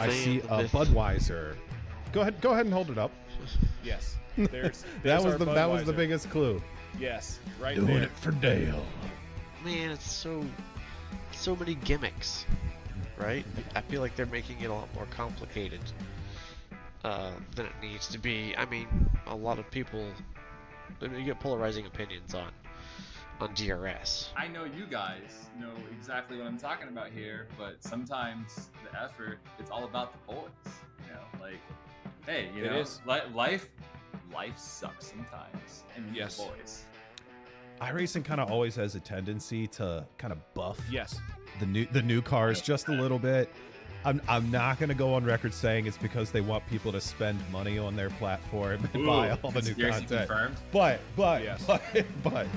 I see a Budweiser. Go ahead and hold it up. Yes. That was the biggest clue. Yes, right Doing there. it for Dale. Man, it's so many gimmicks, right? I feel like they're making it a lot more complicated than it needs to be. I mean, a lot of people, you get polarizing opinions on DRS. I know you guys know exactly what I'm talking about here, but sometimes the effort, it's all about the boys. You know, like, hey, you know, life sucks sometimes, and you need the boys. iRacing kind of always has a tendency to kind of buff Yes. the new cars just a little bit. I'm not going to go on record saying it's because they want people to spend money on their platform and buy all the new content. Confirmed. But Yes. but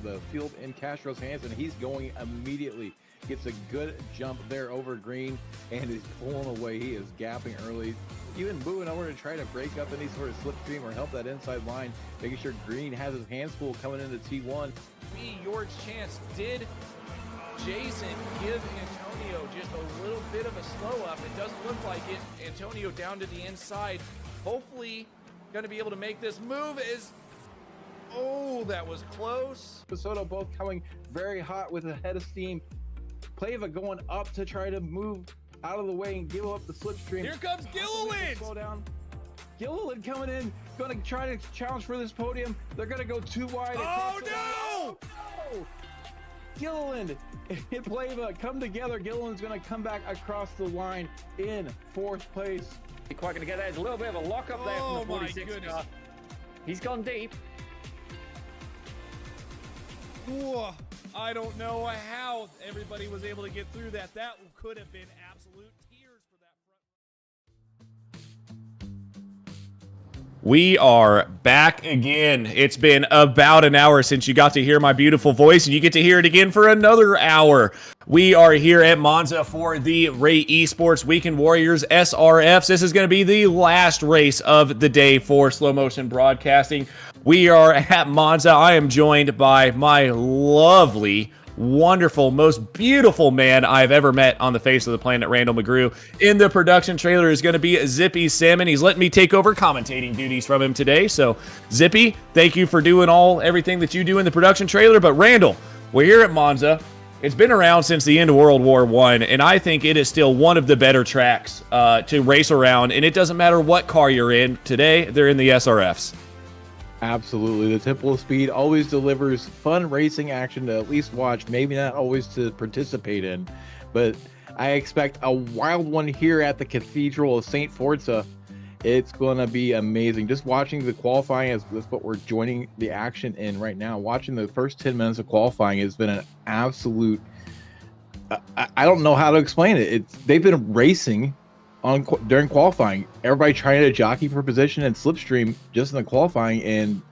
the field in Castro's hands, and he's going immediately. Gets a good jump there over Green and is pulling away. He is gapping early, even moving over to try to break up any sort of slipstream or help that inside line, making sure Green has his hands full coming into T1. Be York's chance. Did Jason give Antonio just a little bit of a slow up? It doesn't look like it. Antonio down to the inside. Hopefully going to be able to make this move. Oh, that was close. Soto both coming very hot with a head of steam. Playva going up to try to move out of the way and give up the slipstream. Here comes Gilliland. Slow down. Gilliland coming in, going to try to challenge for this podium. They're going to go too wide. Oh, no! No! Gilliland and Playva come together. Gilliland's going to come back across the line in fourth place. Quite going to get there. There's a little bit of a lock up there from the Oh, my 46 goodness. car. He's gone deep. Whoa. I don't know how everybody was able to get through that. That could have been absolute tears for that front. We are back again. It's been about an hour since you got to hear my beautiful voice, and you get to hear it again for another hour. We are here at Monza for the Ray Esports Weekend Warriors SRFs. This is going to be the last race of the day for slow motion broadcasting. We are at Monza. I am joined by my lovely, wonderful, most beautiful man I've ever met on the face of the planet, Randall McGrew. In the production trailer is going to be Zippy Salmon. He's letting me take over commentating duties from him today. So, Zippy, thank you for doing everything that you do in the production trailer. But Randall, we're here at Monza. It's been around since the end of World War I, and I think it is still one of the better tracks to race around. And it doesn't matter what car you're in. Today, they're in the SRFs. Absolutely. The Temple of Speed always delivers fun racing action to at least watch, maybe not always to participate in. But I expect a wild one here at the Cathedral of St. Forza. It's going to be amazing. Just watching the qualifying is what we're joining the action in right now. Watching the first 10 minutes of qualifying has been an absolute... I don't know how to explain it. They've been racing during qualifying, everybody trying to jockey for position and slipstream just in the qualifying, and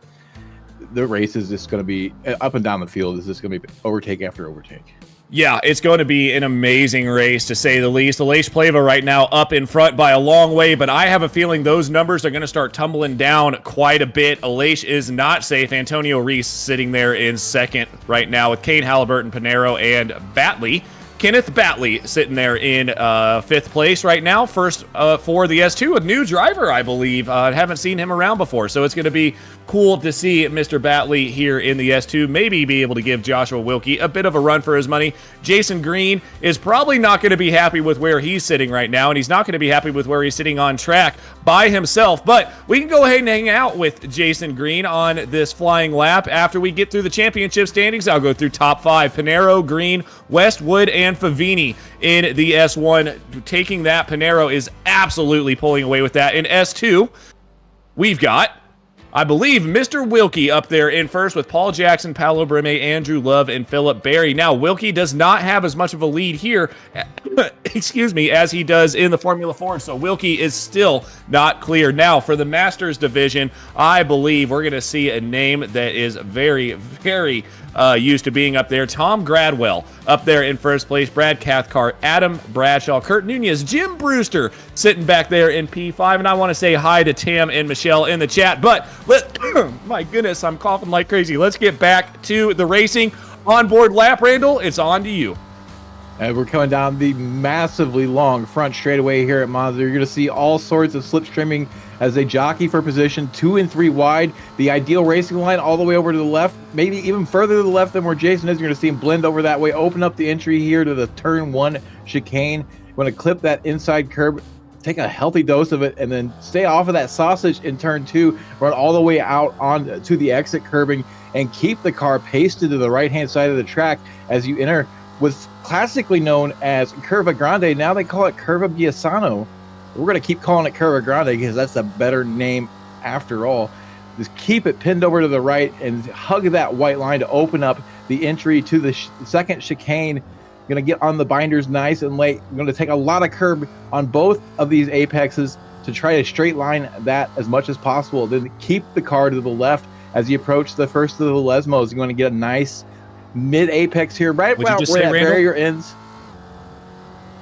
the race is just going to be up and down the field. Is just going to be overtake after overtake. Yeah, it's going to be an amazing race, to say the least. Aleix Playva right now up in front by a long way, but I have a feeling those numbers are going to start tumbling down quite a bit. Aleix is not safe. Antonio Reese sitting there in second right now with Kane Halliburton, Pinero, and Batley. Kenneth Batley sitting there in fifth place right now. First for the S2, a new driver, I believe. Haven't seen him around before, so it's going to be cool to see Mr. Batley here in the S2. Maybe be able to give Joshua Wilkie a bit of a run for his money. Jason Green is probably not going to be happy with where he's sitting right now, and he's not going to be happy with where he's sitting on track by himself. But we can go ahead and hang out with Jason Green on this flying lap after we get through the championship standings. I'll go through top 5. Pinero, Green, Westwood, and Favini in the S1. Taking that, Pinero is absolutely pulling away with that. In S2, we've got, I believe, Mr. Wilkie up there in first with Paul Jackson, Paolo Breme, Andrew Love, and Philip Berry. Now, Wilkie does not have as much of a lead here, excuse me, as he does in the Formula Ford, so Wilkie is still not clear. Now, for the Masters division, I believe we're going to see a name that is very, very used to being up there. Tom Gradwell up there in first place. Brad Cathcart, Adam Bradshaw, Kurt Nunez, Jim Brewster sitting back there in P5. And I want to say hi to Tam and Michelle in the chat. But my goodness, I'm coughing like crazy. Let's get back to the racing. Onboard lap, Randall, it's on to you. And we're coming down the massively long front straightaway here at Monza. You're going to see all sorts of slipstreaming as they jockey for position 2 and 3 wide. The ideal racing line all the way over to the left, maybe even further to the left than where Jason is. You're going to see him blend over that way, open up the entry here to the turn 1 chicane. You want to clip that inside curb, take a healthy dose of it, and then stay off of that sausage in turn 2, run all the way out on to the exit curbing, and keep the car pasted to the right-hand side of the track as you enter what's classically known as Curva Grande. Now they call it Curva Biasano. We're going to keep calling it Curva Grande because that's a better name after all. Just keep it pinned over to the right and hug that white line to open up the entry to the second chicane. You're going to get on the binders nice and late. You're going to take a lot of curb on both of these apexes to try to straight line that as much as possible. Then keep the car to the left as you approach the first of the Lesmos. You're going to get a nice mid-apex here, right about where that barrier ends.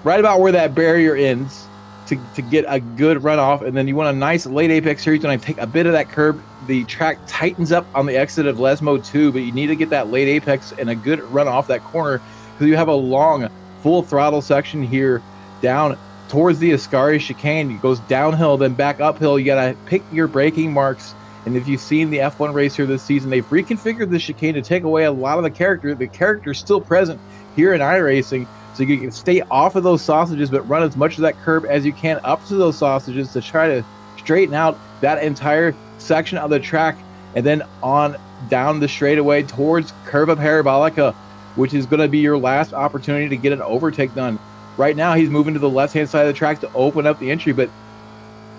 Right about where that barrier ends to get a good runoff, and then you want a nice late apex here. You're going to take a bit of that curb. The track tightens up on the exit of Lesmo 2, but you need to get that late apex and a good run off that corner because you have a long full throttle section here down towards the Ascari chicane. It goes downhill, then back uphill. You got to pick your braking marks. And if you've seen the F1 racer this season, they've reconfigured the chicane to take away a lot of the character. The character's still present here in iRacing, so you can stay off of those sausages, but run as much of that curb as you can up to those sausages to try to straighten out that entire section of the track, and then on down the straightaway towards Curva Parabolica, which is going to be your last opportunity to get an overtake done. Right now, he's moving to the left-hand side of the track to open up the entry, but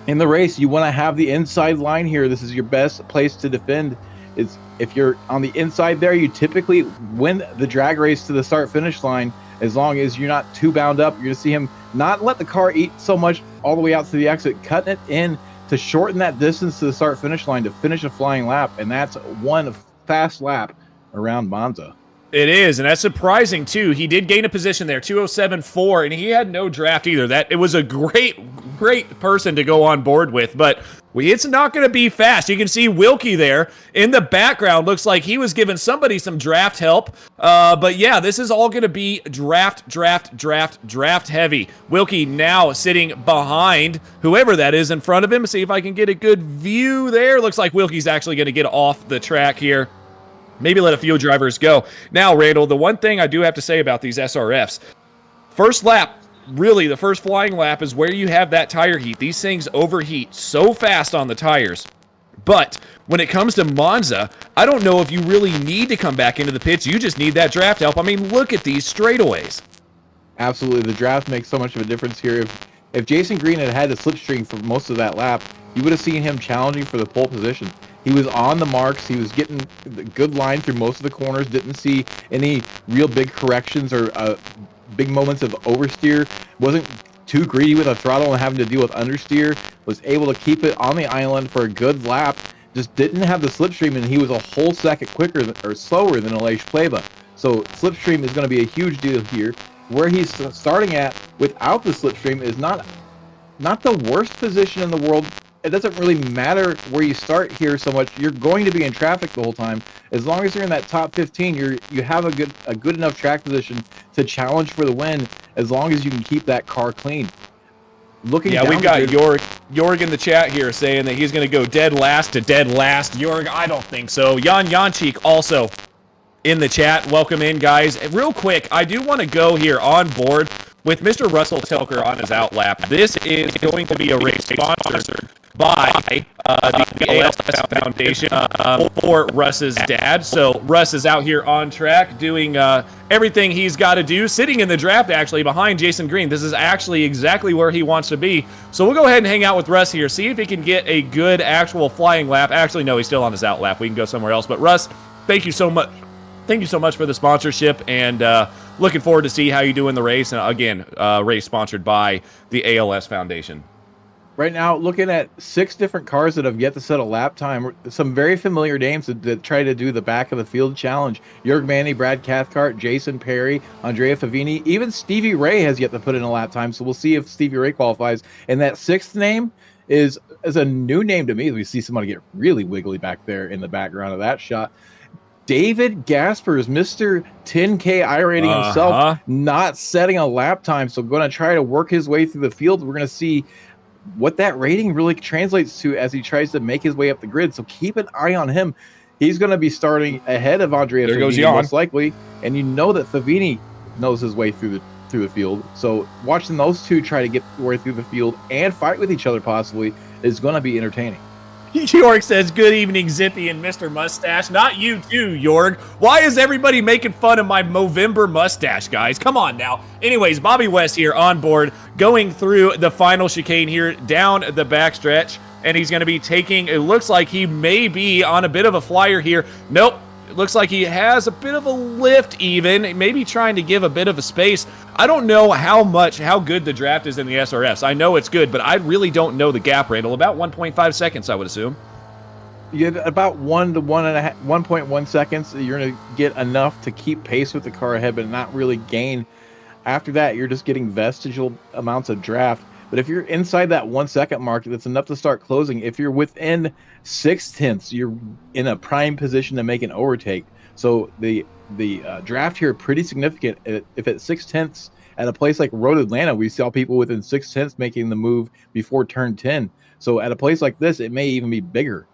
in the race, you want to have the inside line here. This is your best place to defend. Is if you're on the inside there, you typically win the drag race to the start-finish line as long as you're not too bound up. You're going to see him not let the car eat so much all the way out to the exit, cutting it in to shorten that distance to the start-finish line to finish a flying lap, and that's one fast lap around Monza. It is, and that's surprising, too. He did gain a position there, 207.4, and he had no draft either. It was a great person to go on board with, but it's not going to be fast. You can see Wilkie there in the background. Looks like he was giving somebody some draft help. But yeah, this is all going to be draft heavy. Wilkie now sitting behind whoever that is in front of him. See if I can get a good view there. Looks like Wilkie's actually going to get off the track here. Maybe let a few drivers go. Now, Randall, the one thing I do have to say about these SRFs, first lap, really the first flying lap is where you have that tire heat. These things overheat so fast on the tires. But when it comes to Monza, I don't know if you really need to come back into the pits. You just need that draft help. I mean, look at these straightaways. Absolutely. The draft makes so much of a difference here. If Jason Green had the slipstream for most of that lap, you would have seen him challenging for the pole position. He was on the marks. He was getting the good line through most of the corners. Didn't see any real big corrections or big moments of oversteer. Wasn't too greedy with a throttle and having to deal with understeer. Was able to keep it on the island for a good lap. Just didn't have the slipstream, and he was a whole second slower than Aleix Pleva. So slipstream is going to be a huge deal here. Where he's starting at without the slipstream is not the worst position in the world. It doesn't really matter where you start here so much. You're going to be in traffic the whole time. As long as you're in that top 15, you have a good enough track position to challenge for the win. As long as you can keep that car clean. We've got Jorg in the chat here saying that he's going to go dead last to dead last. Jorg, I don't think so. Jan Janchik also in the chat. Welcome in, guys. Real quick, I do want to go here on board with Mr. Russell Telker on his outlap. This is going to be a race sponsored by the ALS Foundation for Russ's dad. So Russ is out here on track doing everything he's got to do, sitting in the draft actually behind Jason Green. This is actually exactly where he wants to be. So we'll go ahead and hang out with Russ here, see if he can get a good actual flying lap. Actually, no, he's still on his outlap. We can go somewhere else. But Russ, thank you so much. Thank you so much for the sponsorship, and looking forward to see how you do in the race. And again, race sponsored by the ALS Foundation. Right now, looking at 6 different cars that have yet to set a lap time, some very familiar names that try to do the back of the field challenge. Jörg Manny, Brad Cathcart, Jason Perry, Andrea Favini, even Stevie Ray has yet to put in a lap time, so we'll see if Stevie Ray qualifies. And that 6th name is a new name to me. We see somebody get really wiggly back there in the background of that shot. David Gaspers, Mr. 10K iRating himself, not setting a lap time, so going to try to work his way through the field. We're going to see what that rating really translates to as he tries to make his way up the grid. So keep an eye on him. He's going to be starting ahead of Andrea Favini, most likely, and you know that Favini knows his way through the field. So watching those two try to get their way through the field and fight with each other possibly is going to be entertaining. York says, good evening, Zippy and Mr. Mustache. Not you too, York. Why is everybody making fun of my Movember mustache, guys? Come on now. Anyways, Bobby West here on board, going through the final chicane here down the backstretch, and he's going to be taking, it looks like he may be on a bit of a flyer here. Nope. It looks like he has a bit of a lift even, maybe trying to give a bit of a space. I don't know how good the draft is in the SRFs. I know it's good, but I really don't know the gap, Randall. About 1.5 seconds, I would assume. You get about 1.1 seconds. You're going to get enough to keep pace with the car ahead, but not really gain. After that, you're just getting vestigial amounts of draft. But if you're inside that 1 second mark, that's enough to start closing. If you're within 0.6, you're in a prime position to make an overtake. So the draft here pretty significant. If at 0.6 at a place like Road Atlanta, we saw people within 0.6 making the move before turn 10. So at a place like this, it may even be bigger.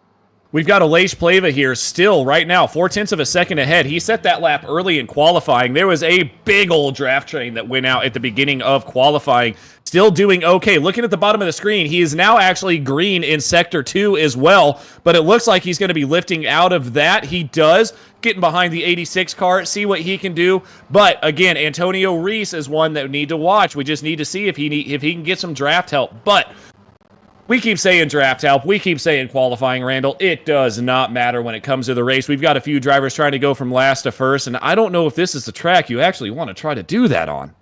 We've got Aleix Pleva here still right now, 0.4 of a second ahead. He set that lap early in qualifying. There was a big old draft train that went out at the beginning of qualifying. Still doing okay. Looking at the bottom of the screen, he is now actually green in Sector 2 as well, but it looks like he's going to be lifting out of that. He does, getting behind the 86 car, see what he can do. But again, Antonio Reese is one that we need to watch. We just need to see if he can get some draft help. But we keep saying draft help. We keep saying qualifying, Randall. It does not matter when it comes to the race. We've got a few drivers trying to go from last to first, and I don't know if this is the track you actually want to try to do that on.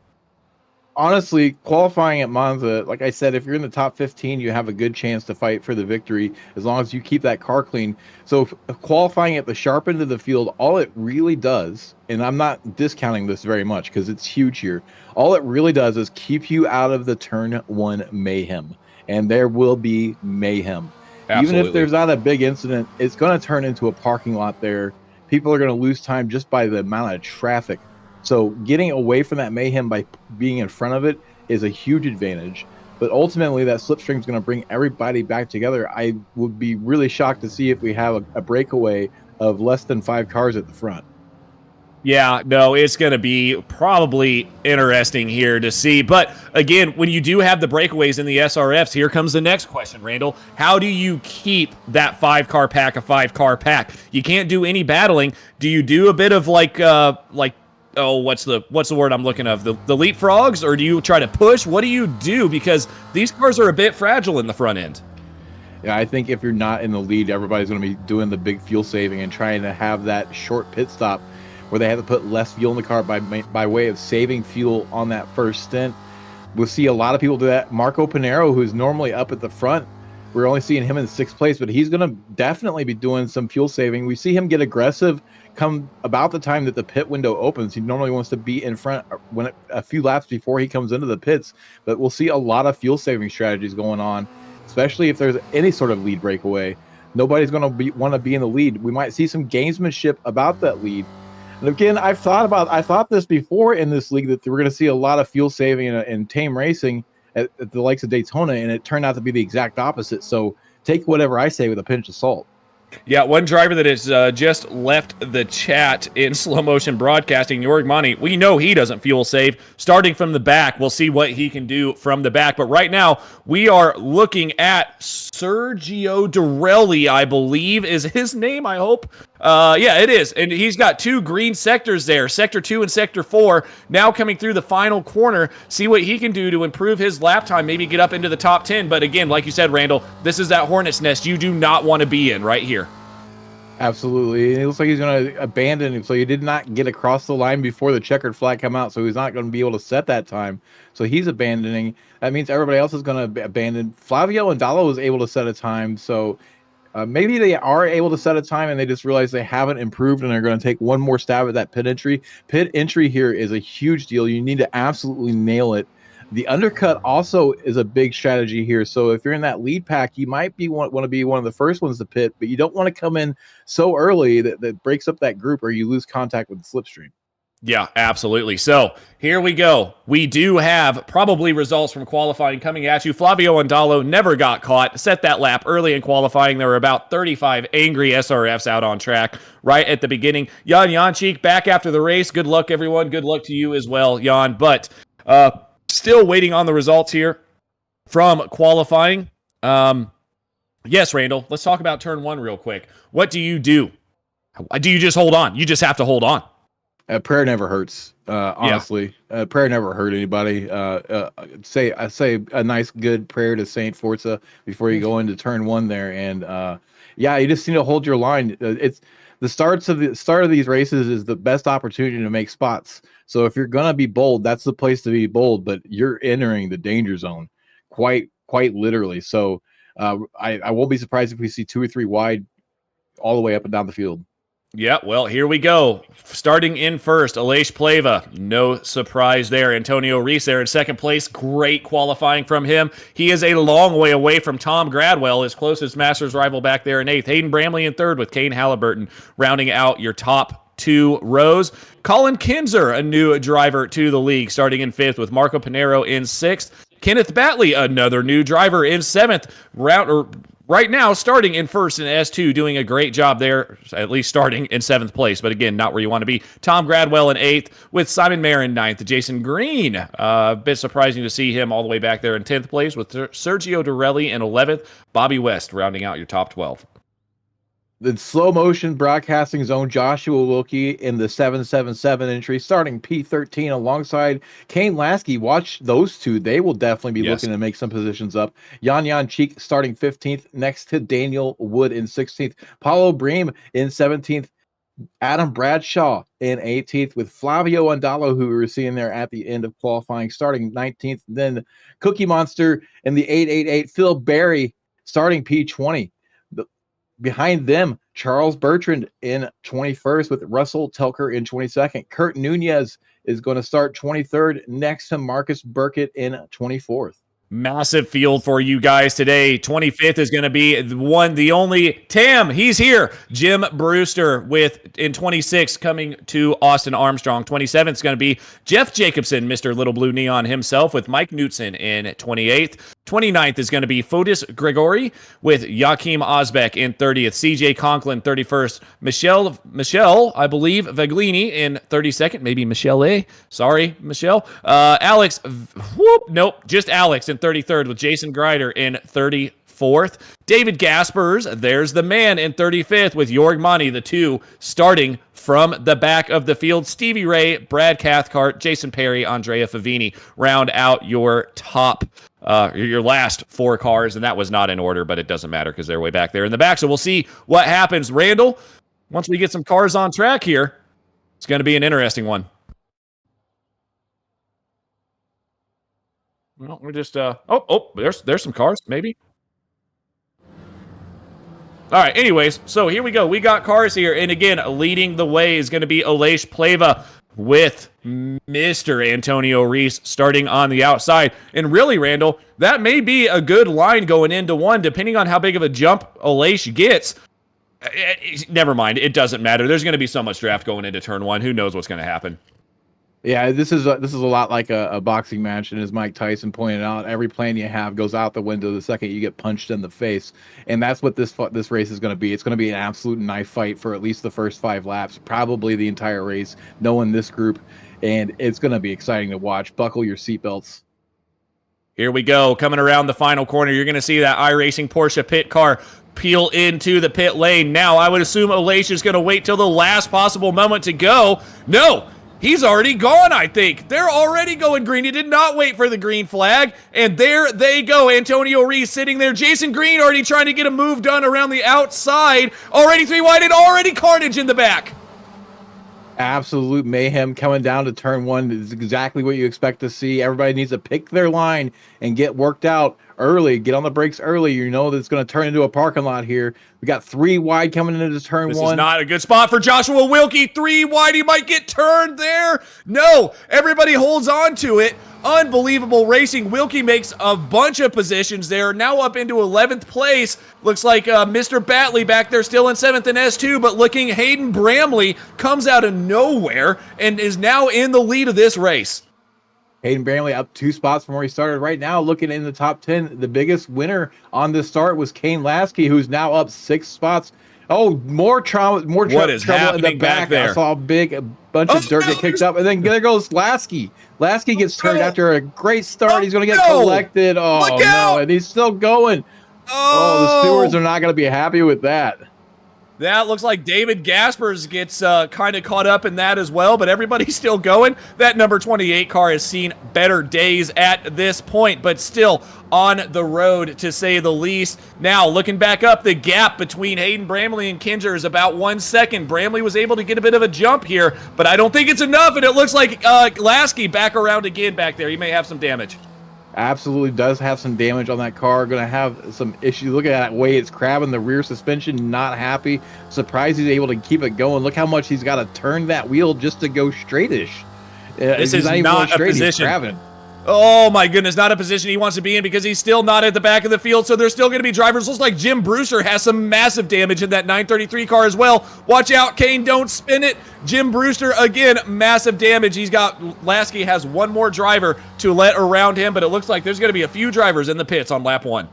Honestly, qualifying at Monza, like I said, if you're in the top 15, you have a good chance to fight for the victory as long as you keep that car clean. So qualifying at the sharp end of the field, all it really does, and I'm not discounting this very much because it's huge here, all it really does is keep you out of the turn 1 mayhem. And there will be mayhem. Absolutely. Even if there's not a big incident, it's going to turn into a parking lot there. People are going to lose time just by the amount of traffic. So getting away from that mayhem by being in front of it is a huge advantage. But ultimately, that slipstream is going to bring everybody back together. I would be really shocked to see if we have a breakaway of less than 5 cars at the front. Yeah, no, it's going to be probably interesting here to see. But again, when you do have the breakaways in the SRFs, here comes the next question, Randall. How do you keep that 5-car pack a 5-car pack? You can't do any battling. Do you do a bit of what's the word I'm looking of? The leapfrogs, or do you try to push? What do you do? Because these cars are a bit fragile in the front end. Yeah, I think if you're not in the lead, everybody's going to be doing the big fuel saving and trying to have that short pit stop where they have to put less fuel in the car by way of saving fuel on that first stint. We'll see a lot of people do that. Marco Pinero, who's normally up at the front, we're only seeing him in 6th place, but he's going to definitely be doing some fuel saving. We see him get aggressive come about the time that the pit window opens. He normally wants to be in front a few laps before he comes into the pits, but we'll see a lot of fuel saving strategies going on, especially if there's any sort of lead breakaway. Nobody's going to want to be in the lead. We might see some gamesmanship about that lead. And again, I thought this before in this league that we're going to see a lot of fuel saving and tame racing at the likes of Daytona, and it turned out to be the exact opposite. So take whatever I say with a pinch of salt. Yeah, one driver that has just left the chat in slow motion broadcasting, Jorg Mani, we know he doesn't fuel save. Starting from the back, we'll see what he can do from the back. But right now, we are looking at Sergio Dorelli, I believe is his name, I hope. Yeah, it is. And he's got 2 green sectors there, Sector 2 and Sector 4, now coming through the final corner. See what he can do to improve his lap time, maybe get up into the top 10. But again, like you said, Randall, this is that hornet's nest you do not want to be in right here. Absolutely. It looks like he's going to abandon him. So he did not get across the line before the checkered flag come out. So he's not going to be able to set that time. So he's abandoning. That means everybody else is going to abandon. Flavio and Dallo was able to set a time. So maybe they are able to set a time and they just realize they haven't improved and they're going to take one more stab at that pit entry. Pit entry here is a huge deal. You need to absolutely nail it. The undercut also is a big strategy here. So if you're in that lead pack, you might want to be one of the first ones to pit, but you don't want to come in so early that breaks up that group or you lose contact with the slipstream. Yeah, absolutely. So here we go. We do have probably results from qualifying coming at you. Flavio Andallo never got caught. Set that lap early in qualifying. There were about 35 angry SRFs out on track right at the beginning. Jan Janchik back after the race. Good luck, everyone. Good luck to you as well, Jan. But still waiting on the results here from qualifying. Yes, Randall, let's talk about turn one real quick. What do you do? Do you just hold on? You just have to hold on. Prayer never hurts. Honestly, prayer never hurt anybody. Say a nice good prayer to Saint Forza before you go into turn one there, and you just need to hold your line. It's the start of these races is the best opportunity to make spots. So if you're gonna be bold, that's the place to be bold. But you're entering the danger zone, quite literally. So I won't be surprised if we see 2 or 3 wide all the way up and down the field. Yeah, well, here we go. Starting in first, Aleix Pleva. No surprise there. Antonio Reese there in second place. Great qualifying from him. He is a long way away from Tom Gradwell, his closest Masters rival back there in eighth. Hayden Bramley in third with Kane Halliburton rounding out your top 2 rows. Colin Kinzer, a new driver to the league, starting in fifth with Marco Pinero in sixth. Kenneth Batley, another new driver in seventh. Right now, starting in first in S2, doing a great job there, at least starting in 7th place, but again, not where you want to be. Tom Gradwell in 8th, with Simon Mayer in 9th. Jason Green, a bit surprising to see him all the way back there in 10th place, with Sergio Dorelli in 11th. Bobby West rounding out your top 12. The slow motion broadcasting zone, Joshua Wilkie in the 777 entry, starting P13 alongside Kane Lasky. Watch those two. They will definitely be looking to make some positions up. Jan Cheek starting 15th next to Daniel Wood in 16th. Paulo Bream in 17th. Adam Bradshaw in 18th with Flavio Andallo, who we were seeing there at the end of qualifying, starting 19th. Then Cookie Monster in the 888. Phil Berry starting P20. Behind them, Charles Bertrand in 21st with Russell Telker in 22nd. Kurt Nunez is going to start 23rd next to Marcus Burkett in 24th. Massive field for you guys today. 25th is going to be the only Tam. He's here. Jim Brewster in 26 coming to Austin Armstrong. 27th is going to be Jeff Jacobson, Mr. Little Blue Neon himself, with Mike Knutson in 28th. 29th is going to be Fotis Gregory with Joachim Osbeck in 30th. CJ Conklin, 31st. Michelle, I believe, Vaglini in 32nd. Maybe Michelle A. Sorry, Michelle. Alex, just Alex in 33rd with Jason Greider in 34th. David Gaspers, there's the man in 35th with Jorg Monty, the 2 starting from the back of the field. Stevie Ray, Brad Cathcart, Jason Perry, Andrea Favini round out your top your last 4 cars, and that was not in order, but it doesn't matter because they're way back there in the back. So we'll see what happens. Randall, once we get some cars on track here, it's going to be an interesting one. Well, we're just there's some cars, maybe. All right, anyways, so here we go. We got cars here, and again, leading the way is going to be Aleix Pleva with Mr. Antonio Reese starting on the outside. And really, Randall, that may be a good line going into one, depending on how big of a jump Aleix gets. Never mind, it doesn't matter. There's going to be so much draft going into turn one. Who knows what's going to happen? Yeah, this is a lot like a boxing match, and as Mike Tyson pointed out, every plan you have goes out the window the second you get punched in the face, and that's what this race is going to be. It's going to be an absolute knife fight for at least the first 5 laps, probably the entire race, knowing this group, and it's going to be exciting to watch. Buckle your seatbelts. Here we go, coming around the final corner. You're going to see that iRacing Porsche pit car peel into the pit lane. Now, I would assume Aleix is going to wait till the last possible moment to go. No! He's already gone, I think. They're already going green. He did not wait for the green flag. And there they go. Antonio Reese sitting there. Jason Green already trying to get a move done around the outside. Already 3 wide and already carnage in the back. Absolute mayhem coming down to turn 1 is exactly what you expect to see. Everybody needs to pick their line and get worked out early. Get on the brakes early. You know that it's going to turn into a parking lot here. We got 3 wide coming into turn 1. This is not a good spot for Joshua Wilkie. 3 wide. He might get turned there. No, everybody holds on to it. Unbelievable racing. Wilkie makes a bunch of positions there. Now up into 11th place. Looks like Mr. Batley back there still in 7th in S2, but looking Hayden Bramley comes out of nowhere and is now in the lead of this race. Hayden Bramley up 2 spots from where he started. Right now, looking in the top 10, the biggest winner on this start was Kane Lasky, who's now up 6 spots. Oh, more trouble in the back there. I saw a bunch of dirt get kicked up, and then there goes Lasky. Lasky gets turned after a great start. He's going to get collected. Oh, no, and he's still going. Oh, the stewards are not going to be happy with that. That looks like David Gaspers gets kind of caught up in that as well, but everybody's still going. That number 28 car has seen better days at this point, but still on the road, to say the least. Now, looking back up, the gap between Hayden Bramley and Kinzer is about 1 second. Bramley was able to get a bit of a jump here, but I don't think it's enough, and it looks like Lasky back around again back there. He may have some damage. Absolutely does have some damage on that car. Going to have some issues. Look at that way it's crabbing the rear suspension. Not happy. Surprised he's able to keep it going. Look how much he's got to turn that wheel just to go straightish. This is not a position. Oh my goodness, not a position he wants to be in because he's still not at the back of the field, so there's still going to be drivers. Looks like Jim Brewster has some massive damage in that 933 car as well. Watch out, Kane, don't spin it. Jim Brewster, again, massive damage. Lasky has one more driver to let around him, but it looks like there's going to be a few drivers in the pits on lap 1.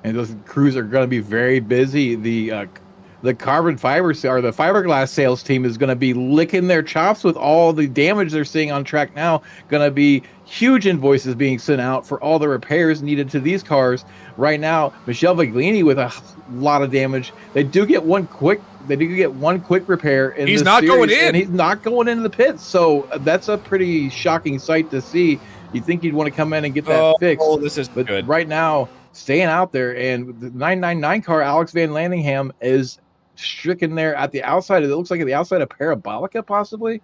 And those crews are going to be very busy. The carbon fiber or the fiberglass sales team is going to be licking their chops with all the damage they're seeing on track now. Going to be huge invoices being sent out for all the repairs needed to these cars. Right now, Michelle Viglini with a lot of damage. They do get one quick repair in he's this not series, going in. and he's not going into the pits. So that's a pretty shocking sight to see. You think you'd want to come in and get that fixed. Oh, this is good. Right now, staying out there, and the 999 car, Alex Van Landingham, is stricken there at the outside. It looks like at the outside of Parabolica, possibly.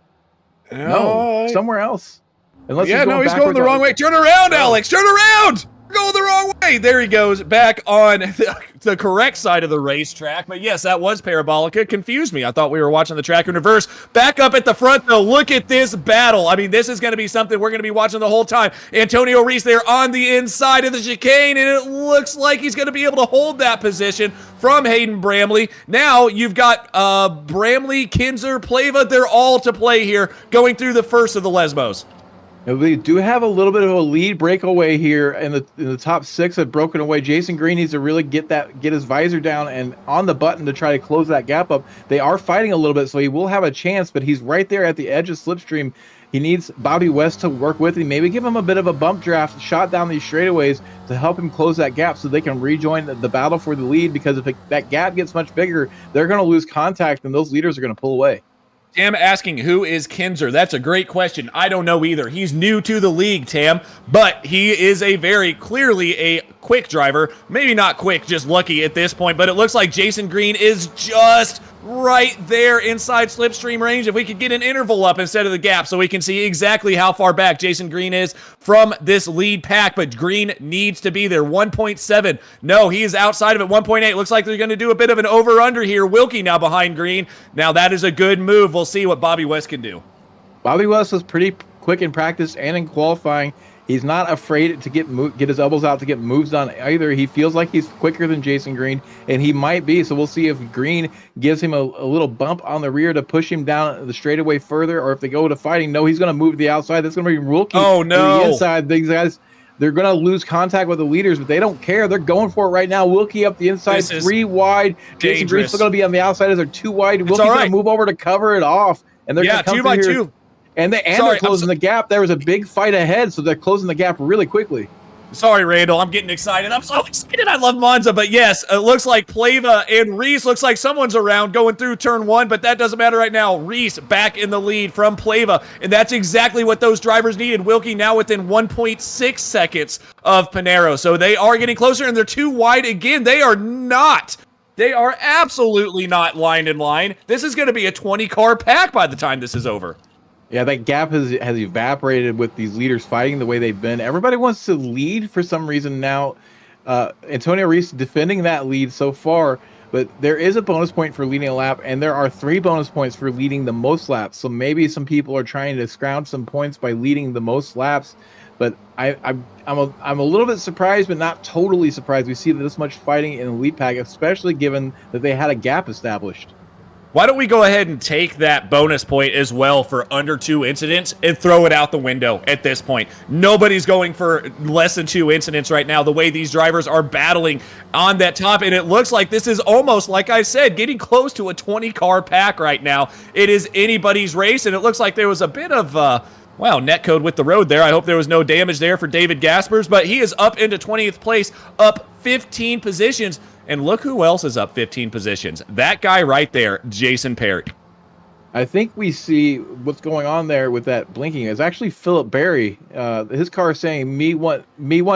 No, somewhere else. Unless he's going the wrong way. Turn around, Alex. Turn around. Going the wrong way. There he goes, back on the correct side of the racetrack. But yes, that was Parabolica. Confused me. I thought we were watching the track in reverse. Back up at the front, though. Look at this battle. I mean, this is going to be something we're going to be watching the whole time. Antonio Reese there on the inside of the chicane, and it looks like he's going to be able to hold that position from Hayden Bramley. Now you've got Bramley, Kinzer, Plava. They're all to play here going through the first of the Lesbos. We do have a little bit of a lead breakaway here, and the top 6 have broken away. Jason Green needs to really get his visor down and on the button to try to close that gap up. They are fighting a little bit, so he will have a chance, but he's right there at the edge of slipstream. He needs Bobby West to work with him, maybe give him a bit of a bump draft shot down these straightaways to help him close that gap so they can rejoin the battle for the lead, because if that gap gets much bigger, they're going to lose contact and those leaders are going to pull away. Tam asking, who is Kinzer? That's a great question. I don't know either. He's new to the league, Tam, but he is a very clearly a quick driver. Maybe not quick, just lucky at this point, but it looks like Jason Green is just right there inside slipstream range. If we could get an interval up instead of the gap so we can see exactly how far back Jason Green is from this lead pack, but Green needs to be there. 1.7. No, he is outside of it. 1.8. Looks like they're going to do a bit of an over-under here. Wilkie now behind Green. Now that is a good move. We'll see what Bobby West can do. Bobby West was pretty quick in practice and in qualifying. He's not afraid to get his elbows out to get moves done either. He feels like he's quicker than Jason Green, and he might be. So we'll see if Green gives him a little bump on the rear to push him down the straightaway further, or if they go to fighting. No, he's going to move to the outside. That's going to be Wilkie. Oh, no. To the inside. These guys, they're going to lose contact with the leaders, but they don't care. They're going for it right now. Wilkie up the inside, 3 wide. Jason Green's still going to be on the outside as they're 2 wide. Wilkie's going to move over to cover it off. And they're going to come 2 by 2. And they're closing the gap. There was a big fight ahead, so they're closing the gap really quickly. Sorry, Randall. I'm getting excited. I'm so excited. I love Monza. But yes, it looks like Pleva and Reese looks like someone's around going through turn 1, but that doesn't matter right now. Reese back in the lead from Pleva, and that's exactly what those drivers needed. Wilkie now within 1.6 seconds of Panero. So they are getting closer, and they're too wide again. They are not. They are absolutely not line in line. This is going to be a 20-car pack by the time this is over. Yeah, that gap has evaporated with these leaders fighting the way they've been. Everybody wants to lead for some reason now. Antonio Reese defending that lead so far, but there is a bonus point for leading a lap, and there are 3 bonus points for leading the most laps. So maybe some people are trying to scrounge some points by leading the most laps. But I'm a little bit surprised, but not totally surprised. We see this much fighting in the lead pack, especially given that they had a gap established. Why don't we go ahead and take that bonus point as well for under 2 incidents and throw it out the window at this point? Nobody's going for less than 2 incidents right now, the way these drivers are battling on that top. And it looks like this is almost, like I said, getting close to a 20-car pack right now. It is anybody's race, and it looks like there was a bit of... wow, netcode with the road there. I hope there was no damage there for David Gaspers, but he is up into 20th place, up 15 positions. And look who else is up 15 positions. That guy right there, Jason Perry. I think we see what's going on there with that blinking is actually Philip Berry. His car is saying me want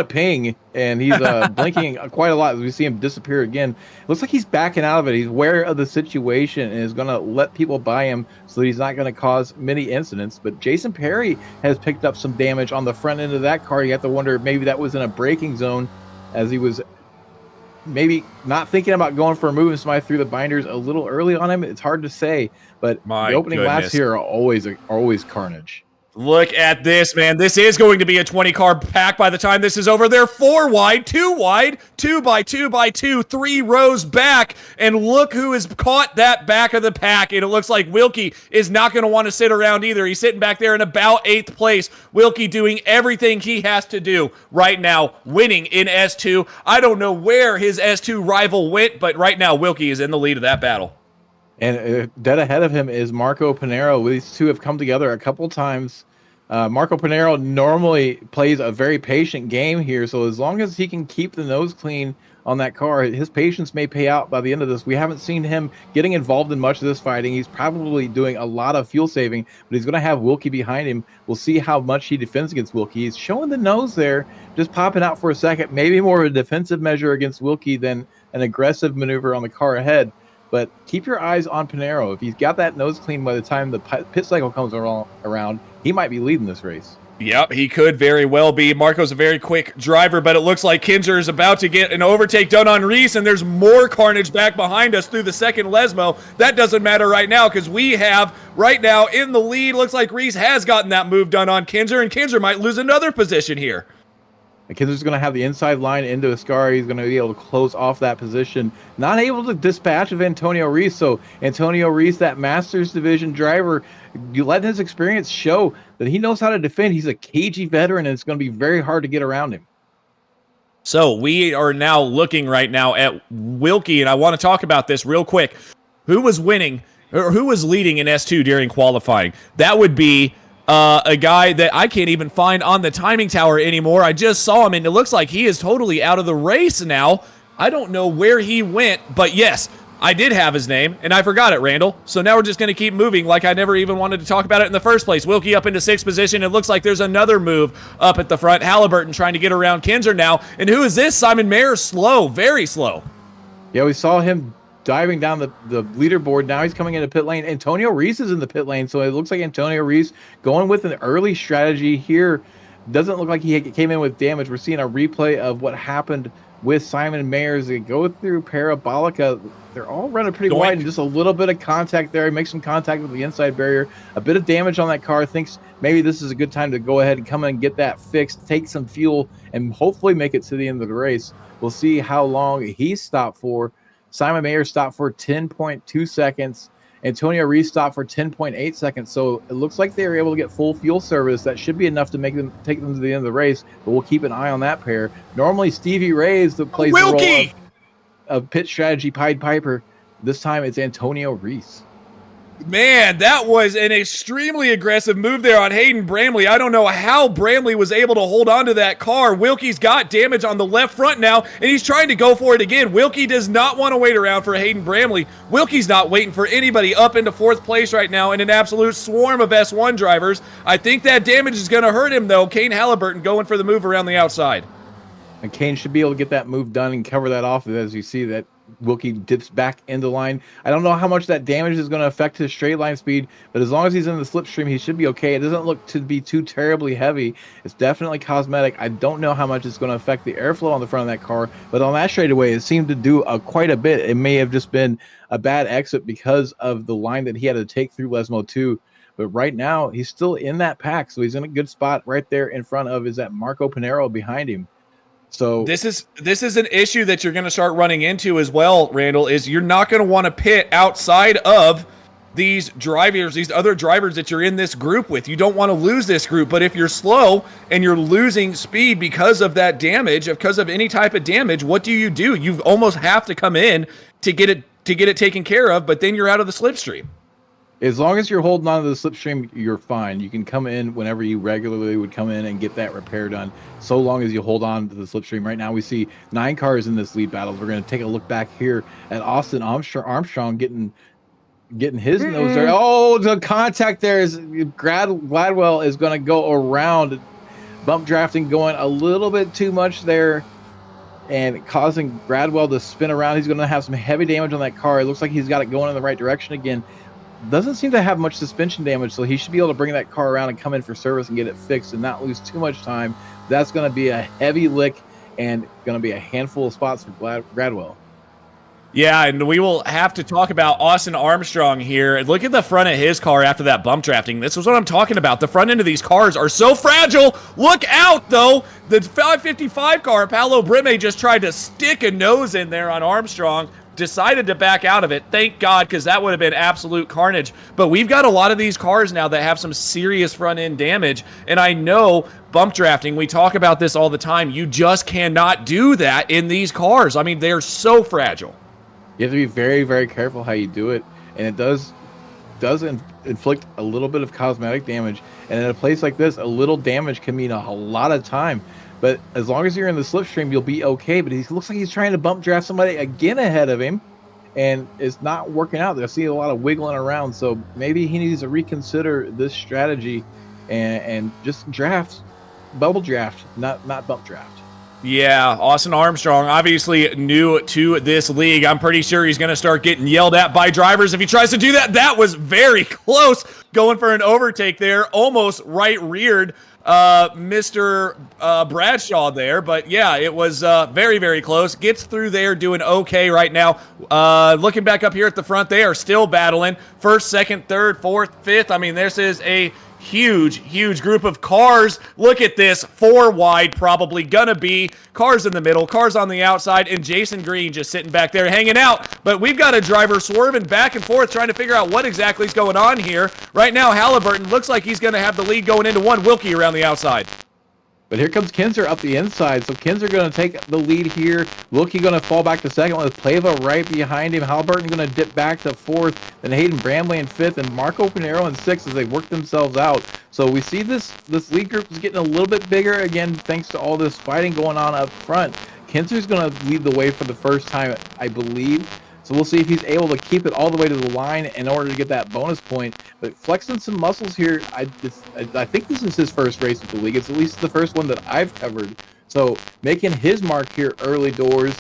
ping, and he's blinking quite a lot as we see him disappear again. Looks like he's backing out of it. He's aware of the situation and is going to let people by him so that he's not going to cause many incidents. But Jason Perry has picked up some damage on the front end of that car. You have to wonder if maybe that was in a braking zone as he was maybe not thinking about going for a move and somebody threw the binders a little early on him. It's hard to say, but the opening laps here are always carnage. Look at this, man. This is going to be a 20-car pack by the time this is over. They're 4 wide, 2 wide, 2 by 2 by 2, 3 rows back. And look who has caught that back of the pack. And it looks like Wilkie is not going to want to sit around either. He's sitting back there in about 8th place. Wilkie doing everything he has to do right now, winning in S2. I don't know where his S2 rival went, but right now Wilkie is in the lead of that battle. And dead ahead of him is Marco Panero. These two have come together a couple times. Marco Panero normally plays a very patient game here, so as long as he can keep the nose clean on that car, his patience may pay out by the end of this. We haven't seen him getting involved in much of this fighting. He's probably doing a lot of fuel saving, but he's going to have Wilkie behind him. We'll see how much he defends against Wilkie. He's showing the nose there, just popping out for a second. Maybe more of a defensive measure against Wilkie than an aggressive maneuver on the car ahead. But keep your eyes on Panero. If he's got that nose clean by the time the pit cycle comes around, he might be leading this race. Yep, he could very well be. Marco's a very quick driver, but it looks like Kinzer is about to get an overtake done on Reese, and there's more carnage back behind us through the second Lesmo. That doesn't matter right now because we have right now in the lead. Looks like Reese has gotten that move done on Kinzer, and Kinzer might lose another position here. Kinzer's going to have the inside line into Ascari. He's going to be able to close off that position. Not able to dispatch of Antonio Reese. So Antonio Reese, that Masters Division driver, you let his experience show that he knows how to defend. He's a cagey veteran, and it's going to be very hard to get around him. So we are now looking right now at Wilkie, and I want to talk about this real quick. Who was winning, or who was leading in S2 during qualifying? That would be a guy that I can't even find on the timing tower anymore. I just saw him, and it looks like he is totally out of the race now. I don't know where he went, but yes, I did have his name, and I forgot it, Randall. So now we're just going to keep moving like I never even wanted to talk about it in the first place. Wilkie up into 6th position. It looks like there's another move up at the front. Halliburton trying to get around Kinzer now. And who is this? Simon Mayer, slow, very slow. Yeah, we saw him diving down the leaderboard. Now he's coming into pit lane. Antonio Reese is in the pit lane, so it looks like Antonio Reese going with an early strategy here. Doesn't look like he came in with damage. We're seeing a replay of what happened with Simon Mayers. They go through Parabolica. They're all running pretty wide, and just a little bit of contact there. He makes some contact with the inside barrier. A bit of damage on that car. Thinks maybe this is a good time to go ahead and come in and get that fixed, take some fuel, and hopefully make it to the end of the race. We'll see how long he stopped for. Simon Mayer stopped for 10.2 seconds. Antonio Reese stopped for 10.8 seconds. So it looks like they were able to get full fuel service. That should be enough to take them to the end of the race, but we'll keep an eye on that pair. Normally, Stevie Ray is the plays the role of pit strategy Pied Piper. This time it's Antonio Reese. Man, that was an extremely aggressive move there on Hayden Bramley. I don't know how Bramley was able to hold on to that car. Wilkie's got damage on the left front now, and he's trying to go for it again. Wilkie does not want to wait around for Hayden Bramley. Wilkie's not waiting for anybody up into 4th place right now in an absolute swarm of S1 drivers. I think that damage is going to hurt him, though. Kane Halliburton going for the move around the outside. And Kane should be able to get that move done and cover that off as you see that Wilkie dips back into line. I don't know how much that damage is going to affect his straight line speed, but as long as he's in the slipstream, he should be okay. It doesn't look to be too terribly heavy. It's definitely cosmetic. I don't know how much it's going to affect the airflow on the front of that car, but on that straightaway, it seemed to do quite a bit. It may have just been a bad exit because of the line that he had to take through Lesmo 2. But right now, he's still in that pack, so he's in a good spot right there in front of is that Marco Pinero behind him. So this is an issue that you're going to start running into as well, Randall, is you're not going to want to pit outside of these drivers, these other drivers that you're in this group with. You don't want to lose this group, but if you're slow and you're losing speed because of that damage, because of any type of damage, what do? You almost have to come in to get it taken care of, but then you're out of the slipstream. As long as you're holding on to the slipstream, you're fine. You can come in whenever you regularly would come in and get that repair done, so long as you hold on to the slipstream. Right now, we see 9 cars in this lead battle. We're going to take a look back here at Austin Armstrong getting his nose there. Oh, the contact there is Gladwell is going to go around. Bump drafting going a little bit too much there and causing Gladwell to spin around. He's going to have some heavy damage on that car. It looks like he's got it going in the right direction again. Doesn't seem to have much suspension damage, so he should be able to bring that car around and come in for service and get it fixed and not lose too much time. That's going to be a heavy lick and going to be a handful of spots for Gladwell. Yeah, and we will have to talk about Austin Armstrong here. Look at the front of his car after that bump drafting. This is what I'm talking about. The front end of these cars are so fragile. Look out, though. The 555 car, Paolo Brime just tried to stick a nose in there on Armstrong. Decided to back out of it. Thank God, because that would have been absolute carnage. But we've got a lot of these cars now that have some serious front-end damage. And I know bump drafting, we talk about this all the time. You just cannot do that in these cars. I mean, they're so fragile. You have to be very, very careful how you do it. And it does inflict a little bit of cosmetic damage. And in a place like this, a little damage can mean a lot of time. But as long as you're in the slipstream, you'll be okay. But he looks like he's trying to bump draft somebody again ahead of him, and it's not working out. I see a lot of wiggling around, so maybe he needs to reconsider this strategy and just bubble draft, not bump draft. Yeah, Austin Armstrong, obviously new to this league. I'm pretty sure he's going to start getting yelled at by drivers if he tries to do that. That was very close, going for an overtake there, almost right-reared Mr. Bradshaw there. But yeah, it was very, very close. Gets through there, doing okay right now. Looking back up here at the front, they are still battling. First, second, third, fourth, fifth. I mean, this is a huge group of cars. Look at this, 4 wide, probably gonna be cars in the middle, cars on the outside, and Jason Green just sitting back there hanging out. But we've got a driver swerving back and forth trying to figure out what exactly is going on here. Right now, Halliburton looks like he's gonna have the lead going into one. Wilkie around the outside. But here comes Kinzer up the inside, so Kinzer going to take the lead here. Wilkie going to fall back to second with Pleva right behind him. Halliburton going to dip back to fourth, then Hayden Bramley in fifth, and Marco Pinero in sixth as they work themselves out. So we see this lead group is getting a little bit bigger, again, thanks to all this fighting going on up front. Kinzer's going to lead the way for the first time, I believe. So we'll see if he's able to keep it all the way to the line in order to get that bonus point. But flexing some muscles here, I think this is his first race with the league. It's at least the first one that I've covered. So making his mark here early doors,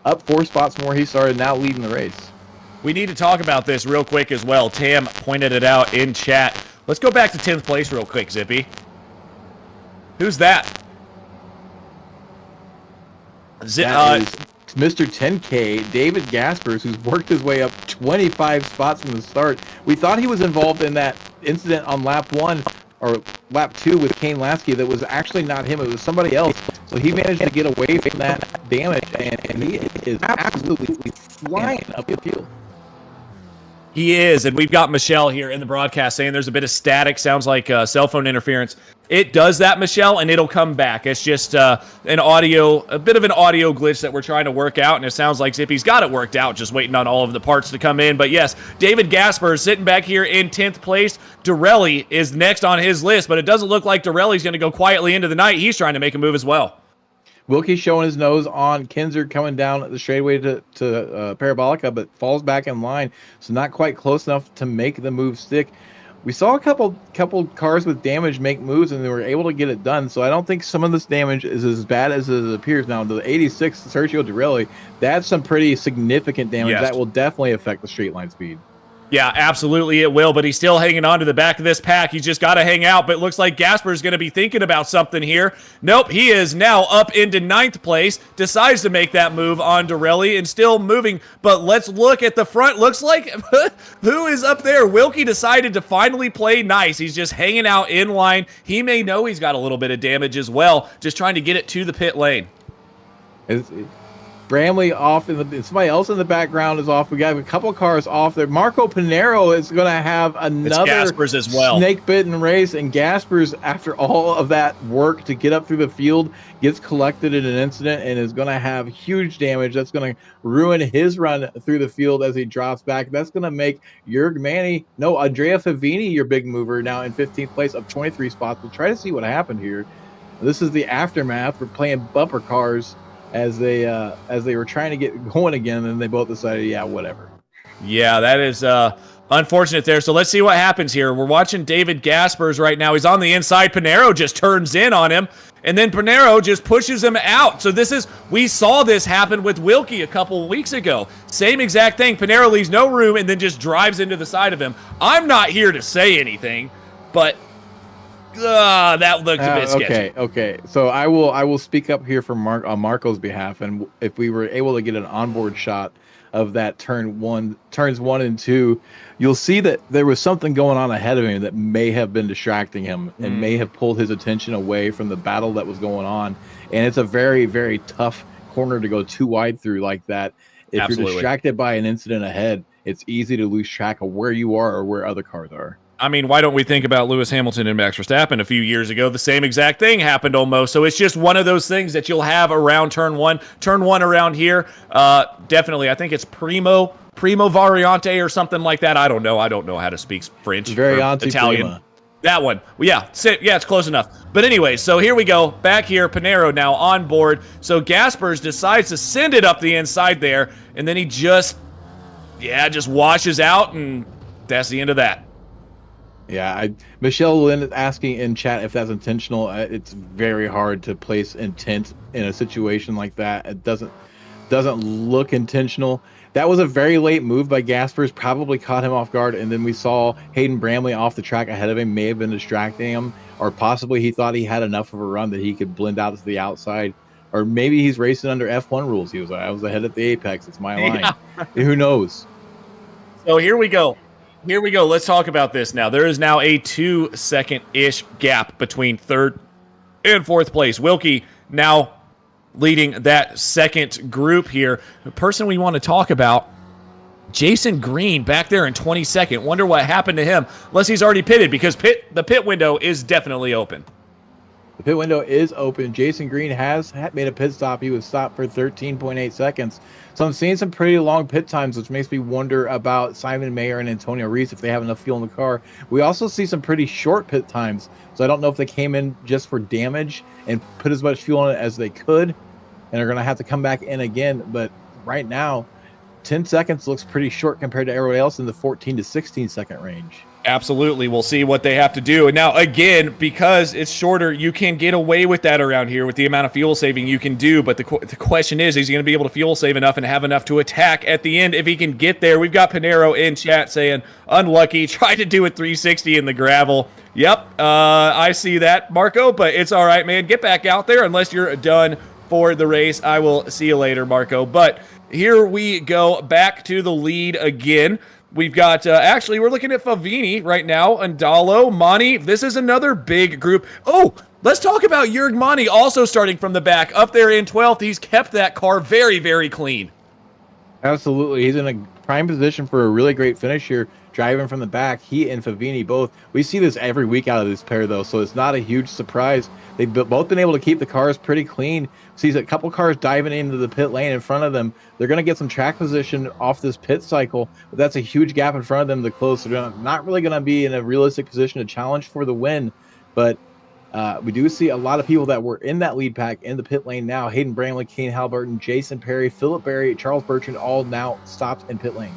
up 4 spots from where he started, now leading the race. We need to talk about this real quick as well. Tam pointed it out in chat. Let's go back to 10th place real quick, Zippy. Who's that? That is Mr. 10K, David Gaspers, who's worked his way up 25 spots from the start. We thought he was involved in that incident on lap 1 or lap 2 with Kane Lasky. That was actually not him, it was somebody else. So he managed to get away from that damage, and he is absolutely flying up the field. He is, and we've got Michelle here in the broadcast saying there's a bit of static, sounds like cell phone interference. It does that, Michelle, and it'll come back. It's just a bit of an audio glitch that we're trying to work out, and it sounds like Zippy's got it worked out, just waiting on all of the parts to come in. But yes, David Gasper is sitting back here in 10th place. Dorelli is next on his list, but it doesn't look like Dorelli's going to go quietly into the night. He's trying to make a move as well. Wilkie's showing his nose on Kinzer coming down the straightaway to Parabolica, but falls back in line, so not quite close enough to make the move stick. We saw a couple cars with damage make moves, and they were able to get it done, so I don't think some of this damage is as bad as it appears. Now, the 86 Sergio Dorelli, that's some pretty significant damage. Yes. That will definitely affect the straight line speed. Yeah, absolutely it will, but he's still hanging on to the back of this pack. He's just got to hang out, but it looks like Gasper's going to be thinking about something here. Nope, he is now up into 9th place, decides to make that move on Dorelli and still moving, but let's look at the front. Looks like, who is up there? Wilkie decided to finally play nice. He's just hanging out in line. He may know he's got a little bit of damage as well, just trying to get it to the pit lane. Bramley off, somebody else in the background is off. We got a couple cars off there. Marco Pinero is going to have another Gasper's as well. Snake-bitten race, and Gasper's, after all of that work to get up through the field, gets collected in an incident and is going to have huge damage. That's going to ruin his run through the field as he drops back. That's going to make Andrea Favini your big mover now in 15th place, up 23 spots. We'll try to see what happened here. This is the aftermath. We're playing bumper cars as they were trying to get going again, and they both decided, yeah, whatever. Yeah, that is unfortunate there. So let's see what happens here. We're watching David Gaspers right now. He's on the inside. Pinero just turns in on him, and then Pinero just pushes him out. So we saw this happen with Wilkie a couple weeks ago. Same exact thing. Pinero leaves no room and then just drives into the side of him. I'm not here to say anything, but that looked a bit sketchy. Okay. So I will speak up here for on Marco's behalf, and if we were able to get an onboard shot of that turns 1 and 2, you'll see that there was something going on ahead of him that may have been distracting him and may have pulled his attention away from the battle that was going on. And it's a very, very tough corner to go too wide through like that. If you're distracted by an incident ahead, it's easy to lose track of where you are or where other cars are. I mean, why don't we think about Lewis Hamilton and Max Verstappen a few years ago? The same exact thing happened almost. So it's just one of those things that you'll have around turn one. Turn one around here, definitely. I think it's Primo Variante or something like that. I don't know. I don't know how to speak French or Italian. Prima. That one. Yeah, it's close enough. But anyway, so here we go. Back here, Pinero now on board. So Gaspers decides to send it up the inside there, and then he just washes out, and that's the end of that. Yeah, Michelle Lynn is asking in chat if that's intentional. It's very hard to place intent in a situation like that. It doesn't look intentional. That was a very late move by Gaspers, probably caught him off guard, and then we saw Hayden Bramley off the track ahead of him, may have been distracting him, or possibly he thought he had enough of a run that he could blend out to the outside, or maybe he's racing under F1 rules. He was like, I was ahead at the apex, it's my line. Yeah. Who knows? So here we go. Let's talk about this now. There is now a 2-second-ish gap between third and fourth place. Wilkie now leading that second group here. The person we want to talk about, Jason Green, back there in 22nd. Wonder what happened to him, unless he's already pitted, because the pit window is definitely open. The pit window is open. Jason Green has made a pit stop. He was stopped for 13.8 seconds. So I'm seeing some pretty long pit times, which makes me wonder about Simon Mayer and Antonio Reese if they have enough fuel in the car. We also see some pretty short pit times. So I don't know if they came in just for damage and put as much fuel in it as they could, and are going to have to come back in again. But right now, 10 seconds looks pretty short compared to everybody else in the 14 to 16 second range. Absolutely. We'll see what they have to do. And now, again, because it's shorter, you can get away with that around here with the amount of fuel saving you can do. But the question is he going to be able to fuel save enough and have enough to attack at the end if he can get there? We've got Pinero in chat saying, unlucky, tried to do a 360 in the gravel. Yep, I see that, Marco, but it's all right, man. Get back out there unless you're done for the race. I will see you later, Marco. But here we go, back to the lead again. We've got, we're looking at Favini right now, Andalo, Mani. This is another big group. Oh, let's talk about Jurg Mani also starting from the back. Up there in 12th, he's kept that car very, very clean. Absolutely. He's in a prime position for a really great finish here, driving from the back. He and Favini both. We see this every week out of this pair, though, so it's not a huge surprise. They've both been able to keep the cars pretty clean. Sees a couple cars diving into the pit lane in front of them. They're going to get some track position off this pit cycle, but that's a huge gap in front of them to close. So they're not really going to be in a realistic position to challenge for the win, but we do see a lot of people that were in that lead pack in the pit lane now. Hayden Bramley, Kane Halliburton, Jason Perry, Philip Berry, Charles Bertrand, all now stopped in pit lane.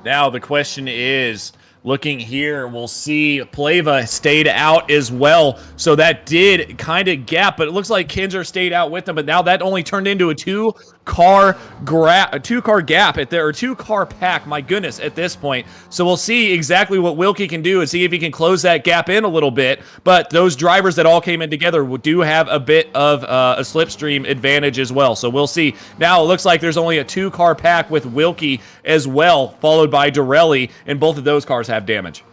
Now the question is, looking here, we'll see Pleva stayed out as well. So that did kind of gap, but it looks like Kinzer stayed out with them. But now that only turned into a two-car gap at there, or two-car pack, my goodness, at this point. So we'll see exactly what Wilkie can do and see if he can close that gap in a little bit. But those drivers that all came in together do have a bit of a slipstream advantage as well. So we'll see. Now it looks like there's only a two-car pack with Wilkie as well, followed by Dorelli, and both of those cars have damage.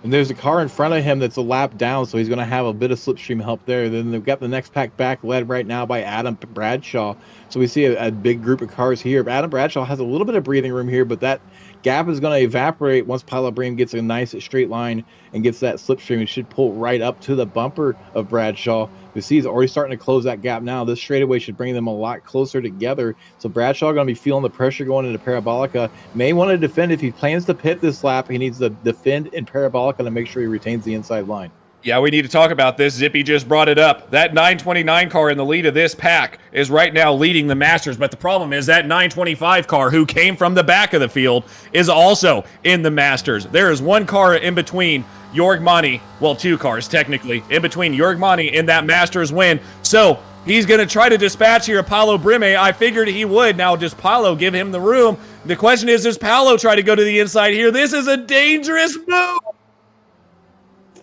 And there's a car in front of him that's a lap down, so he's going to have a bit of slipstream help there. Then they've got the next pack back led right now by Adam Bradshaw. So we see a big group of cars here. Adam Bradshaw has a little bit of breathing room here, but that gap is going to evaporate once Pilot Bream gets a nice straight line and gets that slipstream. It should pull right up to the bumper of Bradshaw. We see he's already starting to close that gap now. This straightaway should bring them a lot closer together. So Bradshaw going to be feeling the pressure going into Parabolica. May want to defend. If he plans to pit this lap, he needs to defend in Parabolica to make sure he retains the inside line. Yeah, we need to talk about this. Zippy just brought it up. That 929 car in the lead of this pack is right now leading the Masters, but the problem is that 925 car, who came from the back of the field, is also in the Masters. There is one car in between Jorgmani, well, two cars technically, in between Jorgmani and that Masters win. So he's going to try to dispatch here Paulo Brime. I figured he would. Now, does Paulo give him the room? The question is, does Paulo try to go to the inside here? This is a dangerous move.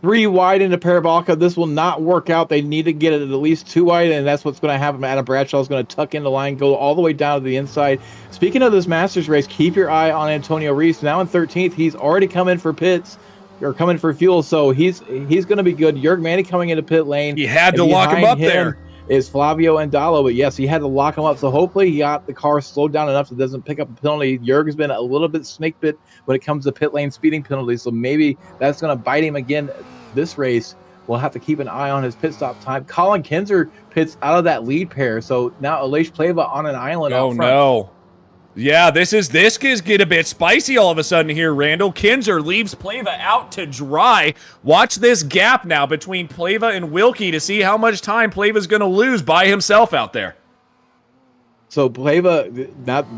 3 wide into Parabolica. This will not work out. They need to get it at least 2 wide, and that's what's going to happen. Adam Bradshaw is going to tuck in the line, go all the way down to the inside. Speaking of this Masters race, keep your eye on Antonio Reese. Now in 13th, he's already come in for pits, or coming for fuel, so he's going to be good. Jörg Manny coming into pit lane. He had to lock him up there. Is Flavio Andalo, but yes, he had to lock him up. So hopefully he got the car slowed down enough so it doesn't pick up a penalty. Jörg has been a little bit snake bit when it comes to pit lane speeding penalties, so maybe that's going to bite him again this race. We'll have to keep an eye on his pit stop time. Colin Kinzer pits out of that lead pair, so now Aleix Pleva on an island out front. No. Yeah, this is get a bit spicy all of a sudden here, Randall. Kinzer leaves Pleva out to dry. Watch this gap now between Pleva and Wilkie to see how much time Pleva's going to lose by himself out there. So Pleva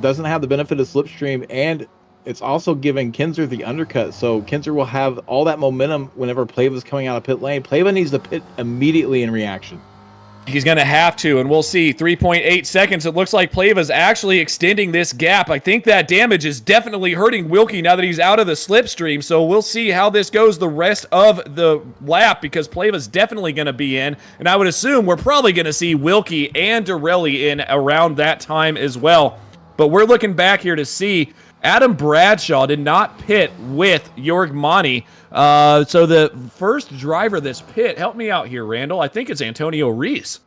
doesn't have the benefit of slipstream, and it's also giving Kinzer the undercut. So Kinzer will have all that momentum whenever Pleva's coming out of pit lane. Pleva needs to pit immediately in reaction. He's going to have to, and we'll see. 3.8 seconds. It looks like Pleva's actually extending this gap. I think that damage is definitely hurting Wilkie now that he's out of the slipstream, so we'll see how this goes the rest of the lap, because Pleva's definitely going to be in, and I would assume we're probably going to see Wilkie and Dorelli in around that time as well. But we're looking back here to see Adam Bradshaw did not pit with Jorgmani. So the first driver this pit, help me out here, Randall. I think it's Antonio Reese.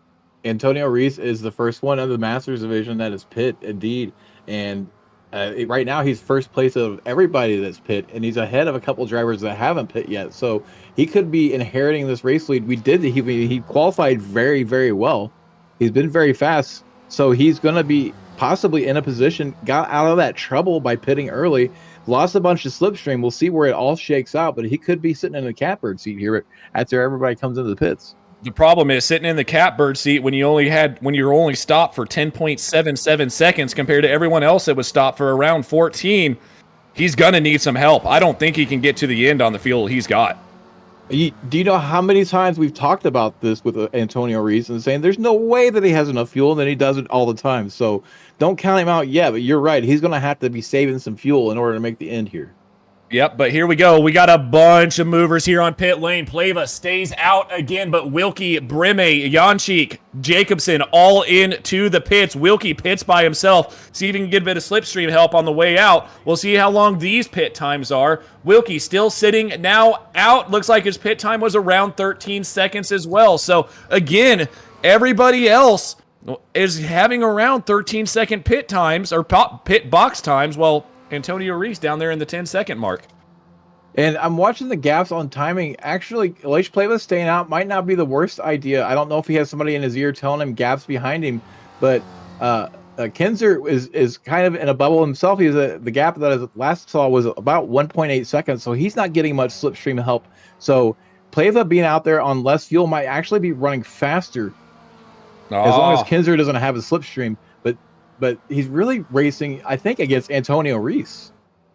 Antonio Reese is the first one of the Masters division that is pit, indeed. And right now he's first place of everybody that's pit, and he's ahead of a couple drivers that haven't pit yet. So he could be inheriting this race lead. He qualified very, very well. He's been very fast. So he's going to be possibly in a position, got out of that trouble by pitting early, lost a bunch of slipstream. We'll see where it all shakes out, but he could be sitting in the catbird seat here after everybody comes into the pits. The problem is sitting in the catbird seat when you're only stopped for 10.77 seconds compared to everyone else that was stopped for around 14. He's gonna need some help. I don't think he can get to the end on the fuel he's got. Do you know how many times we've talked about this with Antonio Reese and saying there's no way that he has enough fuel, and then he does it all the time. So don't count him out yet, but you're right. He's going to have to be saving some fuel in order to make the end here. Yep, but here we go. We got a bunch of movers here on pit lane. Pleva stays out again, but Wilkie, Brime, Janchik, Jacobson all into the pits. Wilkie pits by himself. See if he can get a bit of slipstream help on the way out. We'll see how long these pit times are. Wilkie still sitting now out. Looks like his pit time was around 13 seconds as well. So, again, everybody else is having around 13-second pit times, or pit box times, while Antonio Reese down there in the 10-second mark. And I'm watching the gaps on timing. Actually, Aleix Pleva staying out might not be the worst idea. I don't know if he has somebody in his ear telling him gaps behind him, but Kinzer is kind of in a bubble himself. The gap that I last saw was about 1.8 seconds, so he's not getting much slipstream help. So Pleva being out there on less fuel might actually be running faster as long as Kinzer doesn't have a slipstream. But he's really racing, I think, against Antonio Reese.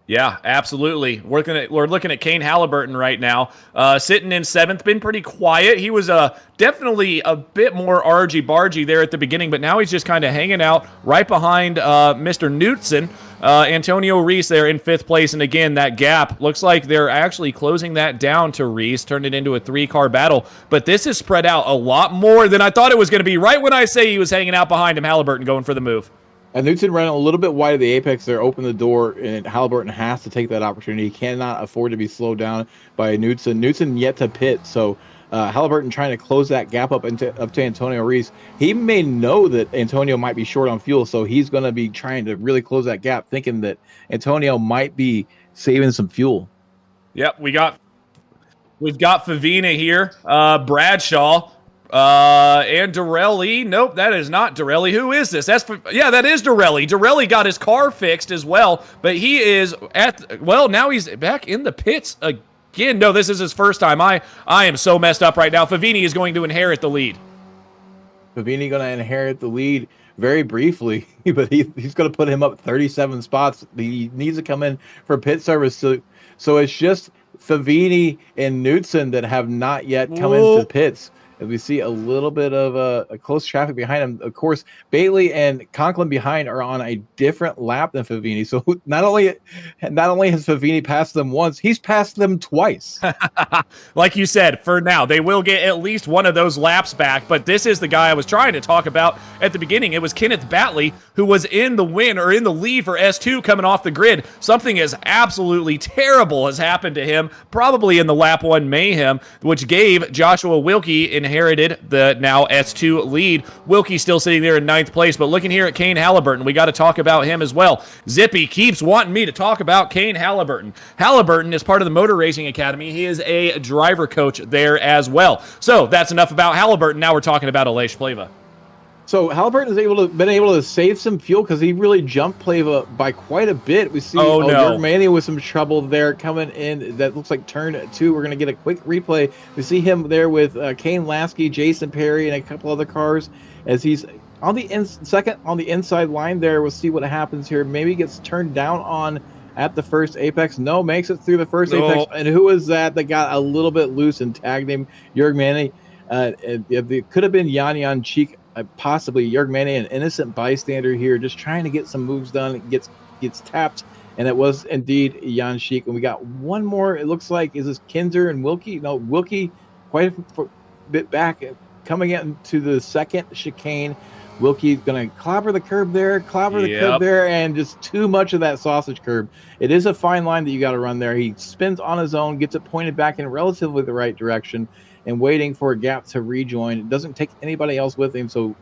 Yeah, absolutely. We're looking at Kane Halliburton right now, sitting in 7th, been pretty quiet. He was definitely a bit more argy-bargy there at the beginning, but now he's just kind of hanging out right behind Mr. Knutson. Antonio Reese there in 5th place, and again, that gap looks like they're actually closing that down to Reese, turned it into a 3-car battle, but this is spread out a lot more than I thought it was going to be. Right when I say he was hanging out behind him, Halliburton going for the move. And Knutson ran a little bit wide of the apex there, opened the door, and Halliburton has to take that opportunity. He cannot afford to be slowed down by Knutson. Knutson yet to pit, so Halliburton trying to close that gap up to Antonio Reese. He may know that Antonio might be short on fuel, so he's going to be trying to really close that gap, thinking that Antonio might be saving some fuel. Yep, we've got Favina here, Bradshaw. And Dorelli. Nope, that is not Dorelli. Who is this? That is Dorelli. Dorelli got his car fixed as well, but he is now he's back in the pits again. No, this is his first time. I am so messed up right now. Favini is going to inherit the lead. Favini going to inherit the lead very briefly, but he's going to put him up 37 spots. He needs to come in for pit service. So it's just Favini and Knutson that have not yet come into pits. We see a little bit of a close traffic behind him. Of course, Bailey and Conklin behind are on a different lap than Favini. So not only has Favini passed them once, he's passed them twice. Like you said, for now, they will get at least one of those laps back. But this is the guy I was trying to talk about at the beginning. It was Kenneth Batley, who was in the win or in the lead for S2 coming off the grid. Something is absolutely terrible has happened to him, probably in the lap 1 mayhem, which gave Joshua Wilkie inherited the now S2 lead. Wilkie still sitting there in 9th place, but looking here at Kane Halliburton, we got to talk about him as well. Zippy keeps wanting me to talk about Kane Halliburton. Halliburton is part of the Motor Racing Academy. He is a driver coach there as well. So that's enough about Halliburton. Now we're talking about Aleix Pleva. So Halliburton has been able to save some fuel because he really jumped Pleva by quite a bit. We see Jörg Manny with some trouble there coming in. That looks like turn 2. We're going to get a quick replay. We see him there with Kane Lasky, Jason Perry, and a couple other cars as he's on the second on the inside line there. We'll see what happens here. Maybe gets turned down on at the first apex. No, makes it through the first apex. And who was that got a little bit loose and tagged him? Jörg Manny. It could have been Jan Cheek. Possibly Jörg Manny, an innocent bystander here, just trying to get some moves done. Gets tapped, and it was indeed Jan Sheik. And we got one more. It looks like, is this Kinzer and Wilkie? No, Wilkie quite a bit back, coming into the second chicane. Wilkie going to clobber the curb there, and just too much of that sausage curb. It is a fine line that you got to run there. He spins on his own, gets it pointed back in relatively the right direction, and waiting for a gap to rejoin. It doesn't take anybody else with him, so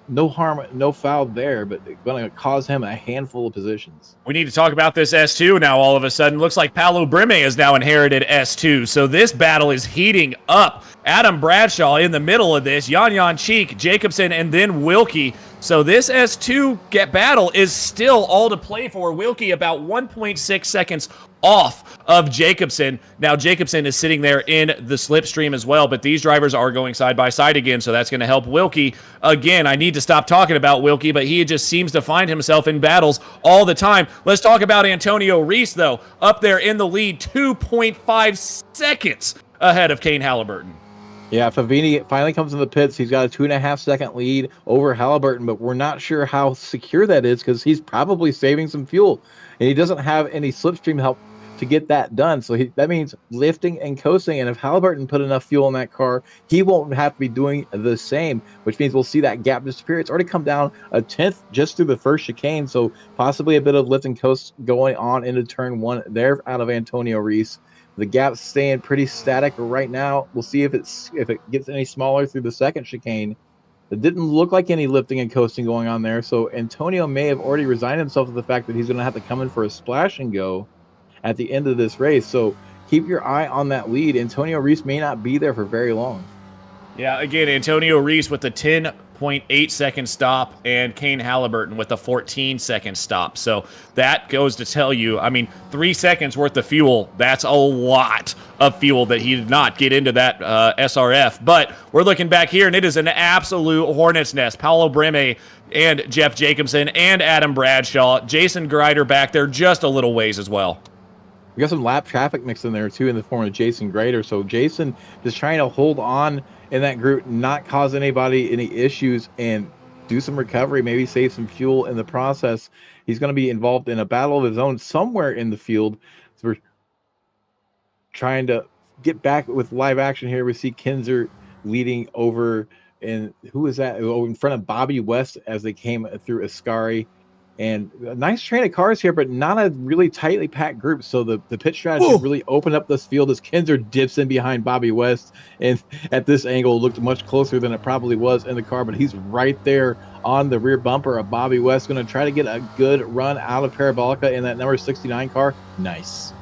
no harm, no foul there, but it's going to cause him a handful of positions. We need to talk about this S2 now all of a sudden. Looks like Paolo Brime has now inherited S2, so this battle is heating up. Adam Bradshaw in the middle of this, Jan Cheek, Jacobson, and then Wilkie. So this S2 battle is still all to play for. Wilkie about 1.6 seconds off of Jacobson. Now Jacobson is sitting there in the slipstream as well, but these drivers are going side by side again, so that's going to help Wilkie. Again, I need to stop talking about Wilkie, but he just seems to find himself in battles all the time. Let's talk about Antonio Reese, though. Up there in the lead, 2.5 seconds ahead of Kane Halliburton. Yeah, Favini finally comes in the pits. He's got a 2.5 second lead over Halliburton, but we're not sure how secure that is because he's probably saving some fuel, and he doesn't have any slipstream help to get that done. So that means lifting and coasting, and if Halliburton put enough fuel in that car, he won't have to be doing the same, which means we'll see that gap disappear. It's already come down a tenth just through the first chicane, so possibly a bit of lift and coast going on into turn 1 there out of Antonio Reese. The gap's staying pretty static right now. We'll see if it gets any smaller through the second chicane. It didn't look like any lifting and coasting going on there. So Antonio may have already resigned himself to the fact that he's going to have to come in for a splash and go at the end of this race. So keep your eye on that lead. Antonio Reese may not be there for very long. Yeah, again, Antonio Reese with the 10.8 second stop and Kane Halliburton with a 14-second stop. So that goes to tell you, I mean, 3 seconds worth of fuel, that's a lot of fuel that he did not get into that SRF. But we're looking back here, and it is an absolute hornet's nest. Paolo Breme and Jeff Jacobson and Adam Bradshaw. Jason Greider back there just a little ways as well. We got some lap traffic mixed in there, too, in the form of Jason Greider. So Jason just trying to hold on in that group, not cause anybody any issues, and do some recovery, maybe save some fuel in the process. He's going to be involved in a battle of his own somewhere in the field. So we're trying to get back with live action here. We see Kinzer leading over, and who is that? Oh, in front of Bobby West as they came through Ascari. And a nice train of cars here, but not a really tightly packed group. So the pit strategy really opened up this field as Kinzer dips in behind Bobby West. And at this angle, it looked much closer than it probably was in the car. But he's right there on the rear bumper of Bobby West. Going to try to get a good run out of Parabolica in that number 69 car. Nice.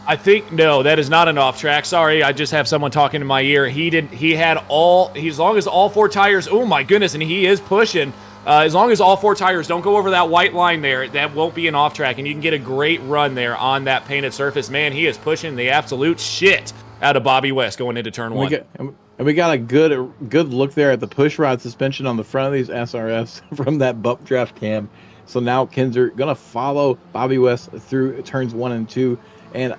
I think, no, that is not an off track. Sorry, I just have someone talking in my ear. As long as all 4 tires, oh my goodness, and he is pushing. As long as all 4 tires don't go over that white line there, that won't be an off track, and you can get a great run there on that painted surface. Man, he is pushing the absolute shit out of Bobby West going into turn 1. We got a good look there at the push rod suspension on the front of these SRFs from that bump draft cam. So now Kinzer going to follow Bobby West through turns 1 and 2, and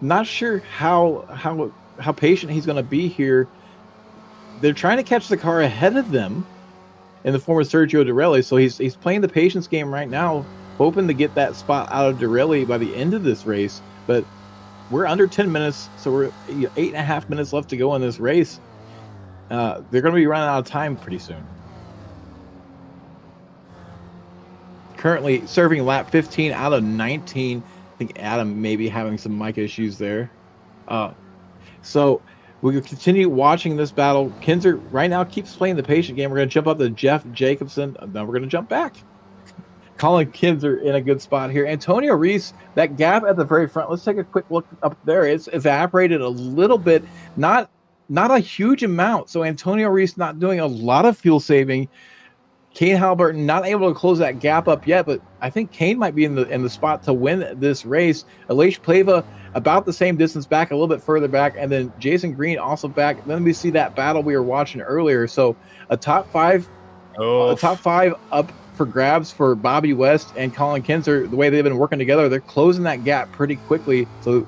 not sure how patient he's going to be here. They're trying to catch the car ahead of them in the form of Sergio Dorelli, so he's playing the patience game right now, hoping to get that spot out of Dorelli by the end of this race. But we're under 10 minutes, so we're 8.5 minutes left to go in this race. They're going to be running out of time pretty soon. Currently serving lap 15 out of 19. I think Adam may be having some mic issues there. So we will continue watching this battle. Kinzer right now keeps playing the patient game. We're going to jump up to Jeff Jacobson. Then we're going to jump back. Colin Kinzer in a good spot here. Antonio Reese, that gap at the very front. Let's take a quick look up there. It's evaporated a little bit, not a huge amount. So Antonio Reese not doing a lot of fuel saving. Kane Halliburton not able to close that gap up yet, but I think Kane might be in the spot to win this race. Aleix Pleva about the same distance back, a little bit further back, and then Jason Green also back. Then we see that battle we were watching earlier. So a top five up for grabs for Bobby West and Colin Kinzer. The way they've been working together, they're closing that gap pretty quickly. So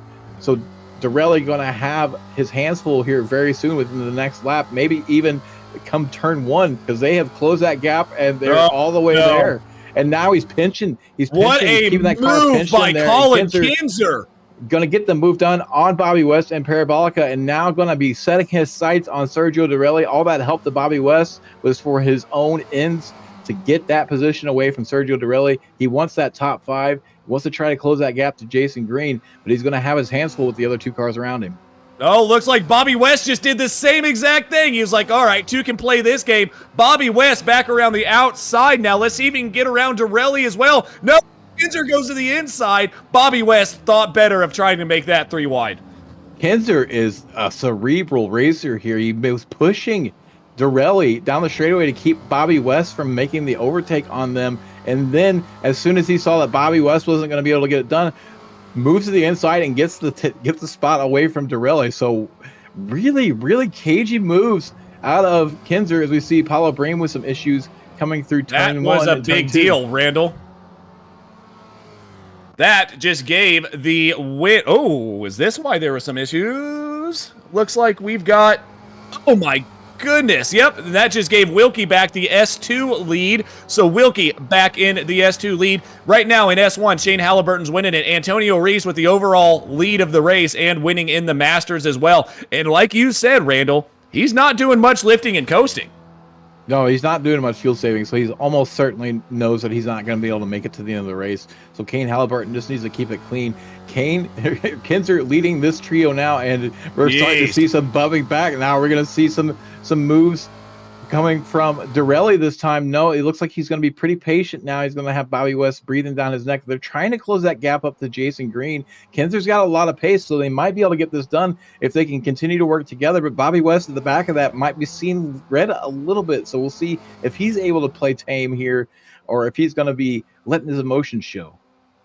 Dorelli going to have his hands full here very soon within the next lap, maybe even come turn 1, because they have closed that gap and they're all the way there. And now he's pinching. What a keeping that car move by Colin Kinzer. Going to get the move done on Bobby West and Parabolica, and now going to be setting his sights on Sergio Dorelli. All that help to Bobby West was for his own ends to get that position away from Sergio Dorelli. He wants that top 5. He wants to try to close that gap to Jason Green, but he's going to have his hands full with the other 2 cars around him. Oh, looks like Bobby West just did the same exact thing. He was like, all right, 2 can play this game. Bobby West back around the outside now. Let's see if he can get around Dorelli as well. No, Kinzer goes to the inside. Bobby West thought better of trying to make that 3 wide. Kinzer is a cerebral racer here. He was pushing Dorelli down the straightaway to keep Bobby West from making the overtake on them. And then as soon as he saw that Bobby West wasn't going to be able to get it done, moves to the inside and gets the spot away from Dorelli. So really, really cagey moves out of Kinzer as we see Paulo Brame with some issues coming through turn 1. That was a big deal, Randall. That just gave the win. Oh, is this why there were some issues? Looks like we've got... Oh, my goodness. Yep, that just gave Wilkie back the S2 lead. So Wilkie back in the S2 lead. Right now in S1, Shane Halliburton's winning it. Antonio Reese with the overall lead of the race and winning in the Masters as well. And like you said, Randall, he's not doing much lifting and coasting. No, he's not doing much fuel saving, so he's almost certainly knows that he's not going to be able to make it to the end of the race. So Kane Halliburton just needs to keep it clean. Kinzer leading this trio now, and we're starting to see some bubbing back. Now we're going to see some moves coming from Dorelli this time. No, it looks like he's going to be pretty patient now. He's going to have Bobby West breathing down his neck. They're trying to close that gap up to Jason Green. Kinser's got a lot of pace, so they might be able to get this done if they can continue to work together. But Bobby West at the back of that might be seen red a little bit. So we'll see if he's able to play tame here or if he's going to be letting his emotions show.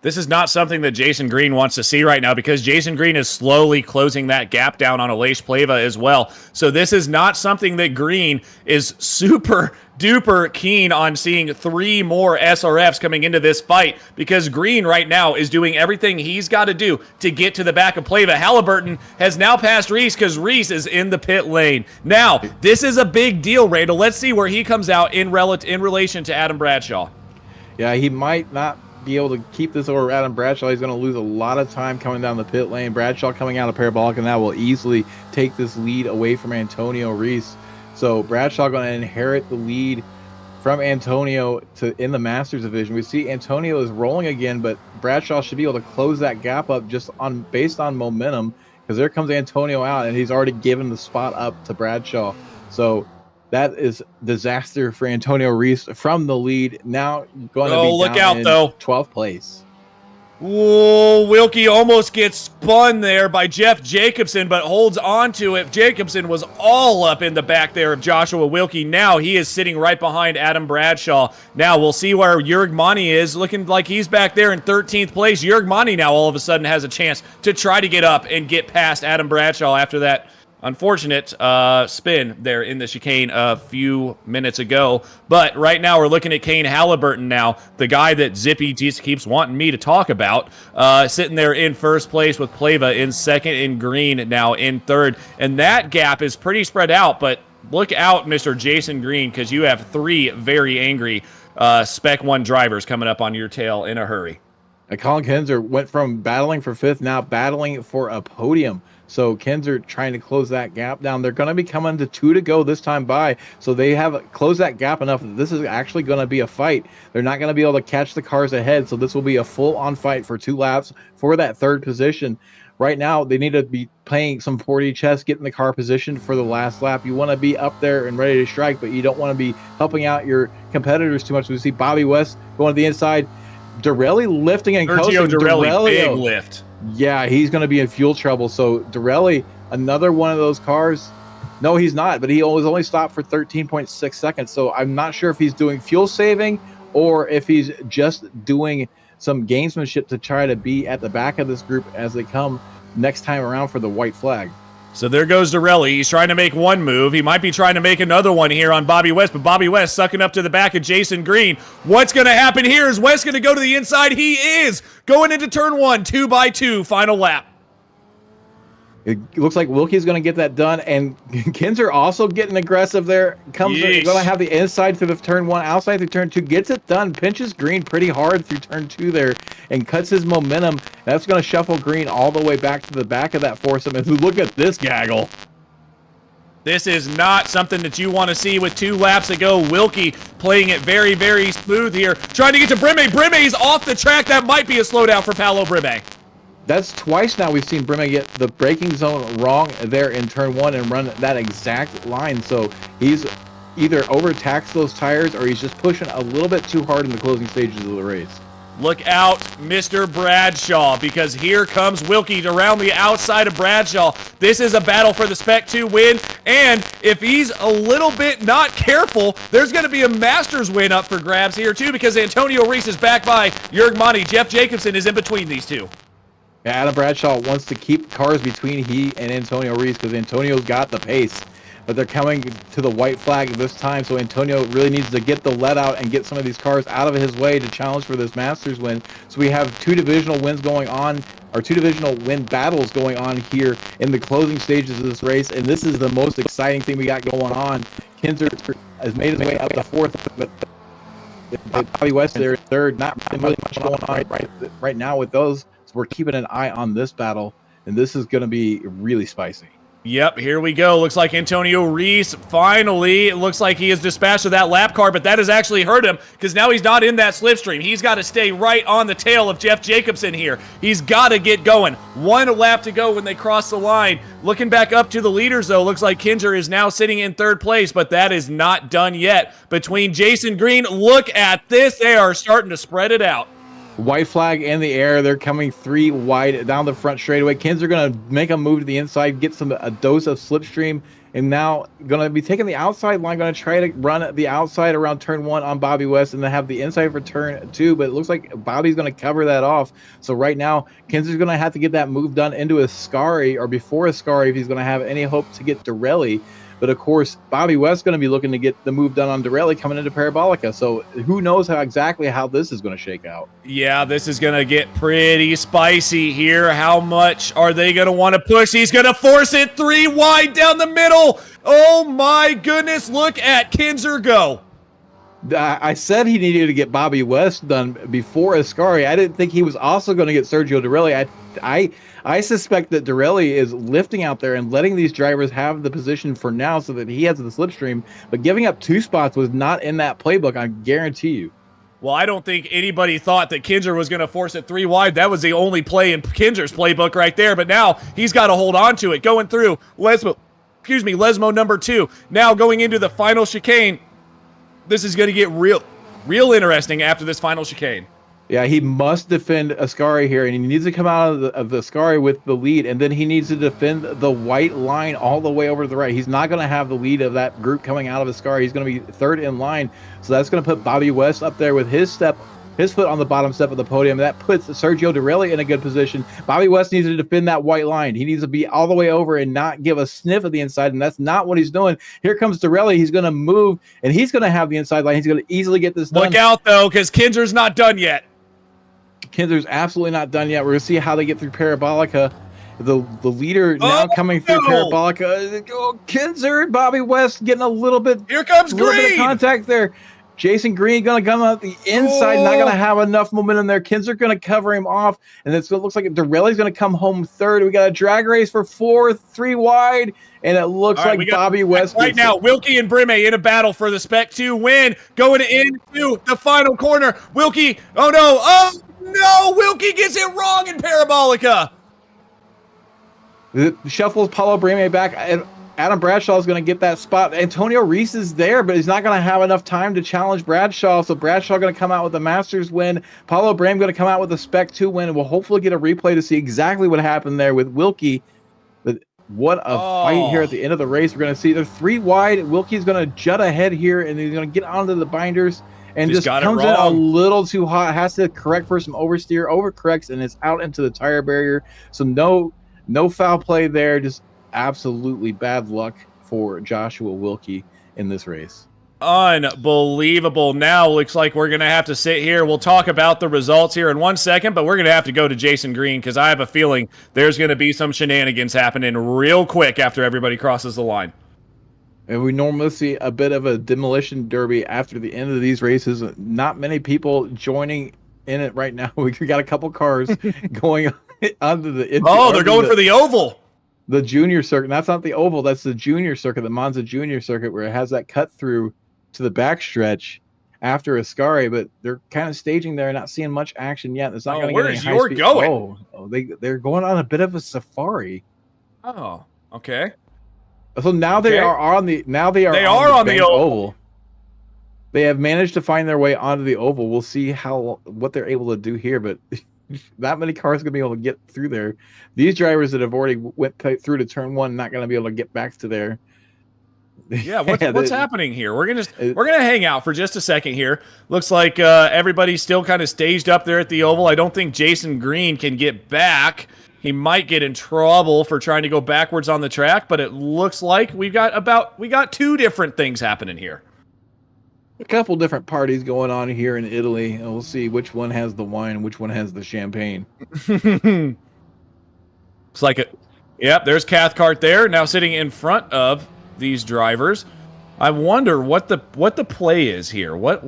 This is not something that Jason Green wants to see right now because Jason Green is slowly closing that gap down on Aleix Pleva as well. So this is not something that Green is super duper keen on seeing 3 more SRFs coming into this fight because Green right now is doing everything he's got to do to get to the back of Pleva. Halliburton has now passed Reese because Reese is in the pit lane. Now, this is a big deal, Randall. Let's see where he comes out in relation to Adam Bradshaw. Yeah, he might not be able to keep this over Adam Bradshaw. He's going to lose a lot of time coming down the pit lane. Bradshaw coming out of parabolic, and that will easily take this lead away from Antonio Reese. So Bradshaw going to inherit the lead from Antonio in the Masters division. We see Antonio is rolling again, but Bradshaw should be able to close that gap up just based on momentum because there comes Antonio out, and he's already given the spot up to Bradshaw. So that is disaster for Antonio Reese from the lead. Now going to be look down out, though. 12th place. Whoa, Wilkie almost gets spun there by Jeff Jacobson, but holds on to it. Jacobson was all up in the back there of Joshua Wilkie. Now he is sitting right behind Adam Bradshaw. Now we'll see where Jurg Monty is, looking like he's back there in 13th place. Jurg Monty now all of a sudden has a chance to try to get up and get past Adam Bradshaw after that unfortunate spin there in the chicane a few minutes ago. But right now we're looking at Kane Halliburton now, the guy that Zippy just keeps wanting me to talk about, sitting there in first place with Pleva in second and Green now in third. And that gap is pretty spread out, but look out, Mr. Jason Green, because you have 3 very angry Spec 1 drivers coming up on your tail in a hurry. Colin Kinser went from battling for 5th, now battling for a podium. So Kinser trying to close that gap down. They're going to be coming to 2 to go this time by. So they have closed that gap enough that this is actually going to be a fight. They're not going to be able to catch the cars ahead. So this will be a full-on fight for 2 laps for that 3rd position. Right now, they need to be playing some 4D chess, getting the car positioned for the last lap. You want to be up there and ready to strike, but you don't want to be helping out your competitors too much. We see Bobby West going to the inside. Dorelli lifting and coasting. Dorelli, big lift. Yeah, he's going to be in fuel trouble. So Dorelli, another one of those cars. No, he's not, but he was only stopped for 13.6 seconds. So I'm not sure if he's doing fuel saving or if he's just doing some gamesmanship to try to be at the back of this group as they come next time around for the white flag. So there goes Dorelli. He's trying to make one move. He might be trying to make another one here on Bobby West, but Bobby West sucking up to the back of Jason Green. What's going to happen here? Is West going to go to the inside? He is going into turn 1, 2x2, final lap. It looks like Wilkie's going to get that done, and Kinser also getting aggressive there. Going to have the inside through the turn 1, outside through turn 2, gets it done, pinches Green pretty hard through turn 2 there, and cuts his momentum. That's going to shuffle Green all the way back to the back of that foursome. And look at this gaggle. This is not something that you want to see with 2 laps ago. Wilkie playing it very, very smooth here, trying to get to Brime. Brime's off the track. That might be a slowdown for Paolo Brime. That's twice now we've seen Brime get the braking zone wrong there in turn 1 and run that exact line. So he's either overtaxed those tires or he's just pushing a little bit too hard in the closing stages of the race. Look out, Mr. Bradshaw, because here comes Wilkie around the outside of Bradshaw. This is a battle for the Spec 2 win, and if he's a little bit not careful, there's going to be a Masters win up for grabs here too, because Antonio Reese is back by Jurg Monty. Jeff Jacobson is in between these two. Adam Bradshaw wants to keep cars between he and Antonio Reese because Antonio's got the pace. But they're coming to the white flag this time, so Antonio really needs to get the let out and get some of these cars out of his way to challenge for this Masters win. So we have 2 divisional wins going on, or 2 divisional win battles going on here in the closing stages of this race, and this is the most exciting thing we got going on. Kinser has made his way up to 4th, but Bobby West there in 3rd. Not really much going on right now with those. So we're keeping an eye on this battle, and this is going to be really spicy. Yep, here we go. Looks like Antonio Reese finally, it looks like he has dispatched of that lap car, but that has actually hurt him because now he's not in that slipstream. He's got to stay right on the tail of Jeff Jacobson here. He's got to get going. 1 lap to go when they cross the line. Looking back up to the leaders, though, looks like Kinzer is now sitting in 3rd place, but that is not done yet. Between Jason Green, look at this. They are starting to spread it out. White flag in the air. They're coming 3 wide down the front straightaway. Kinzer going to make a move to the inside, get a dose of slipstream, and now going to be taking the outside line, going to try to run the outside around turn 1 on Bobby West and then have the inside for turn 2, but it looks like Bobby's going to cover that off. So right now, Kinzer's going to have to get that move done into Ascari or before Ascari if he's going to have any hope to get Dorelli. But of course, Bobby West's going to be looking to get the move done on Dorelli coming into Parabolica. So who knows exactly how this is going to shake out. Yeah, this is going to get pretty spicy here. How much are they going to want to push? He's going to force it 3 wide down the middle. Oh my goodness, look at Kinzer go. I said he needed to get Bobby West done before Ascari. I didn't think he was also going to get Sergio Dorelli. I suspect that Dorelli is lifting out there and letting these drivers have the position for now so that he has the slipstream. But giving up 2 spots was not in that playbook, I guarantee you. Well, I don't think anybody thought that Kinzer was going to force it 3 wide. That was the only play in Kinzer's playbook right there. But now he's got to hold on to it. Going through Lesmo number 2. Now going into the final chicane. This is going to get real interesting after this final chicane. Yeah, he must defend Ascari here, and he needs to come out of the Ascari with the lead, and then he needs to defend the white line all the way over to the right. He's not going to have the lead of that group coming out of Ascari. He's going to be 3rd in line, so that's going to put Bobby West up there with his foot on the bottom step of the podium. That puts Sergio Dorelli in a good position. Bobby West needs to defend that white line. He needs to be all the way over and not give a sniff of the inside, and that's not what he's doing. Here comes Dorelli. He's going to move, and he's going to have the inside line. He's going to easily get this done. Look out, though, because Kinzer's not done yet. Kinzer's absolutely not done yet. We're going to see how they get through Parabolica. The leader now coming through Parabolica. Oh, Kinzer and Bobby West getting a little bit. Here comes a little bit of Green. Contact there. Jason Green going to come out the inside, not going to have enough momentum there. Kinzer going to cover him off, and it looks like Dorelli's going to come home 3rd. We got a drag race for 4th, 3 wide, and it looks like Bobby West. Right now, Wilkie and Brime in a battle for the Spec 2 win, going into the final corner. Wilkie, oh no, Wilkie gets it wrong in Parabolica. Shuffles Paulo Brime back. Adam Bradshaw is going to get that spot. Antonio Reese is there, but he's not going to have enough time to challenge Bradshaw. So Bradshaw going to come out with the Masters win. Paulo Brame going to come out with the Spec 2 win. And we'll hopefully get a replay to see exactly what happened there with Wilkie. But what a fight here at the end of the race. We're going to see they're 3 wide. Wilkie's going to jut ahead here, and he's going to get onto the binders. And just comes in a little too hot. Has to correct for some oversteer. Overcorrects, and it's out into the tire barrier. So no foul play there. Just absolutely bad luck for Joshua Wilkie in this race. Unbelievable. Now looks like we're going to have to sit here. We'll talk about the results here in 1 second, but we're going to have to go to Jason Green because I have a feeling there's going to be some shenanigans happening real quick after everybody crosses the line. And we normally see a bit of a demolition derby after the end of these races. Not many people joining in it right now. We got a couple cars going onto the... they're going for the oval. The junior circuit. That's not the oval. That's the junior circuit, the Monza junior circuit, where it has that cut through to the backstretch after Ascari. But they're kind of staging there, not seeing much action yet. It's not going to get any high speed. Going? They're going on a bit of a safari. Oh, okay. So now they are on the on the oval. They have managed to find their way onto the oval. We'll see what they're able to do here, but not many cars going to be able to get through there. These drivers that have already went through to turn 1 not going to be able to get back to there. Yeah, what's happening here? We're gonna hang out for just a second here. Looks like everybody's still kind of staged up there at the oval. I don't think Jason Green can get back. He might get in trouble for trying to go backwards on the track, but it looks like we got 2 different things happening here. A couple different parties going on here in Italy, and we'll see which one has the wine, which one has the champagne. It's like it. Yep, there's Cathcart there, now sitting in front of these drivers. I wonder what the play is here. What?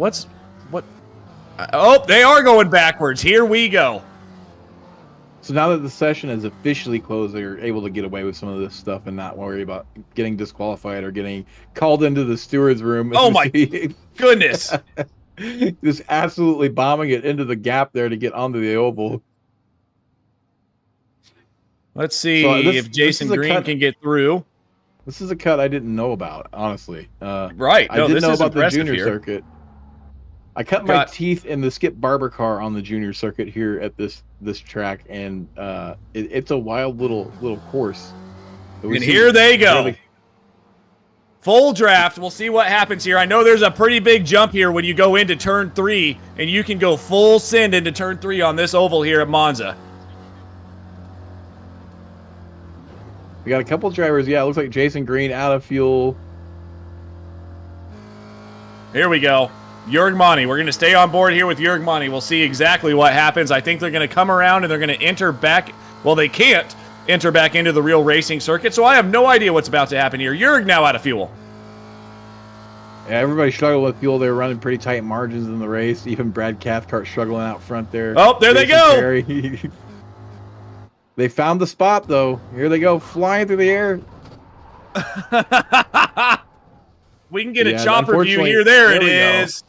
Oh, they are going backwards. Here we go. So now that the session is officially closed, they're able to get away with some of this stuff and not worry about getting disqualified or getting called into the steward's room. Oh my goodness. Just absolutely bombing it into the gap there to get onto the oval. Let's see So if Jason Green can get through. This is a cut I didn't know about, honestly. Right. No, I didn't know about the impressive junior here. circuit. I cut my teeth in the Skip Barber car on the junior circuit here at this track, and it's a wild little course. And here they go. Full draft. We'll see what happens here. I know there's a pretty big jump here when you go into turn 3, and you can go full send into turn 3 on this oval here at Monza. We got a couple drivers. Yeah, it looks like Jason Green out of fuel. Here we go. Jurg Monty. We're going to stay on board here with Jurg Monty. We'll see exactly what happens. I think they're going to come around and they're going to enter back. Well, they can't enter back into the real racing circuit, so I have no idea what's about to happen here. Jurg now out of fuel. Yeah, everybody struggled with fuel. They were running pretty tight margins in the race. Even Brad Cathcart struggling out front there. Oh, there they go. Perry. They found the spot, though. Here they go, flying through the air. We can get a chopper view here. There it is.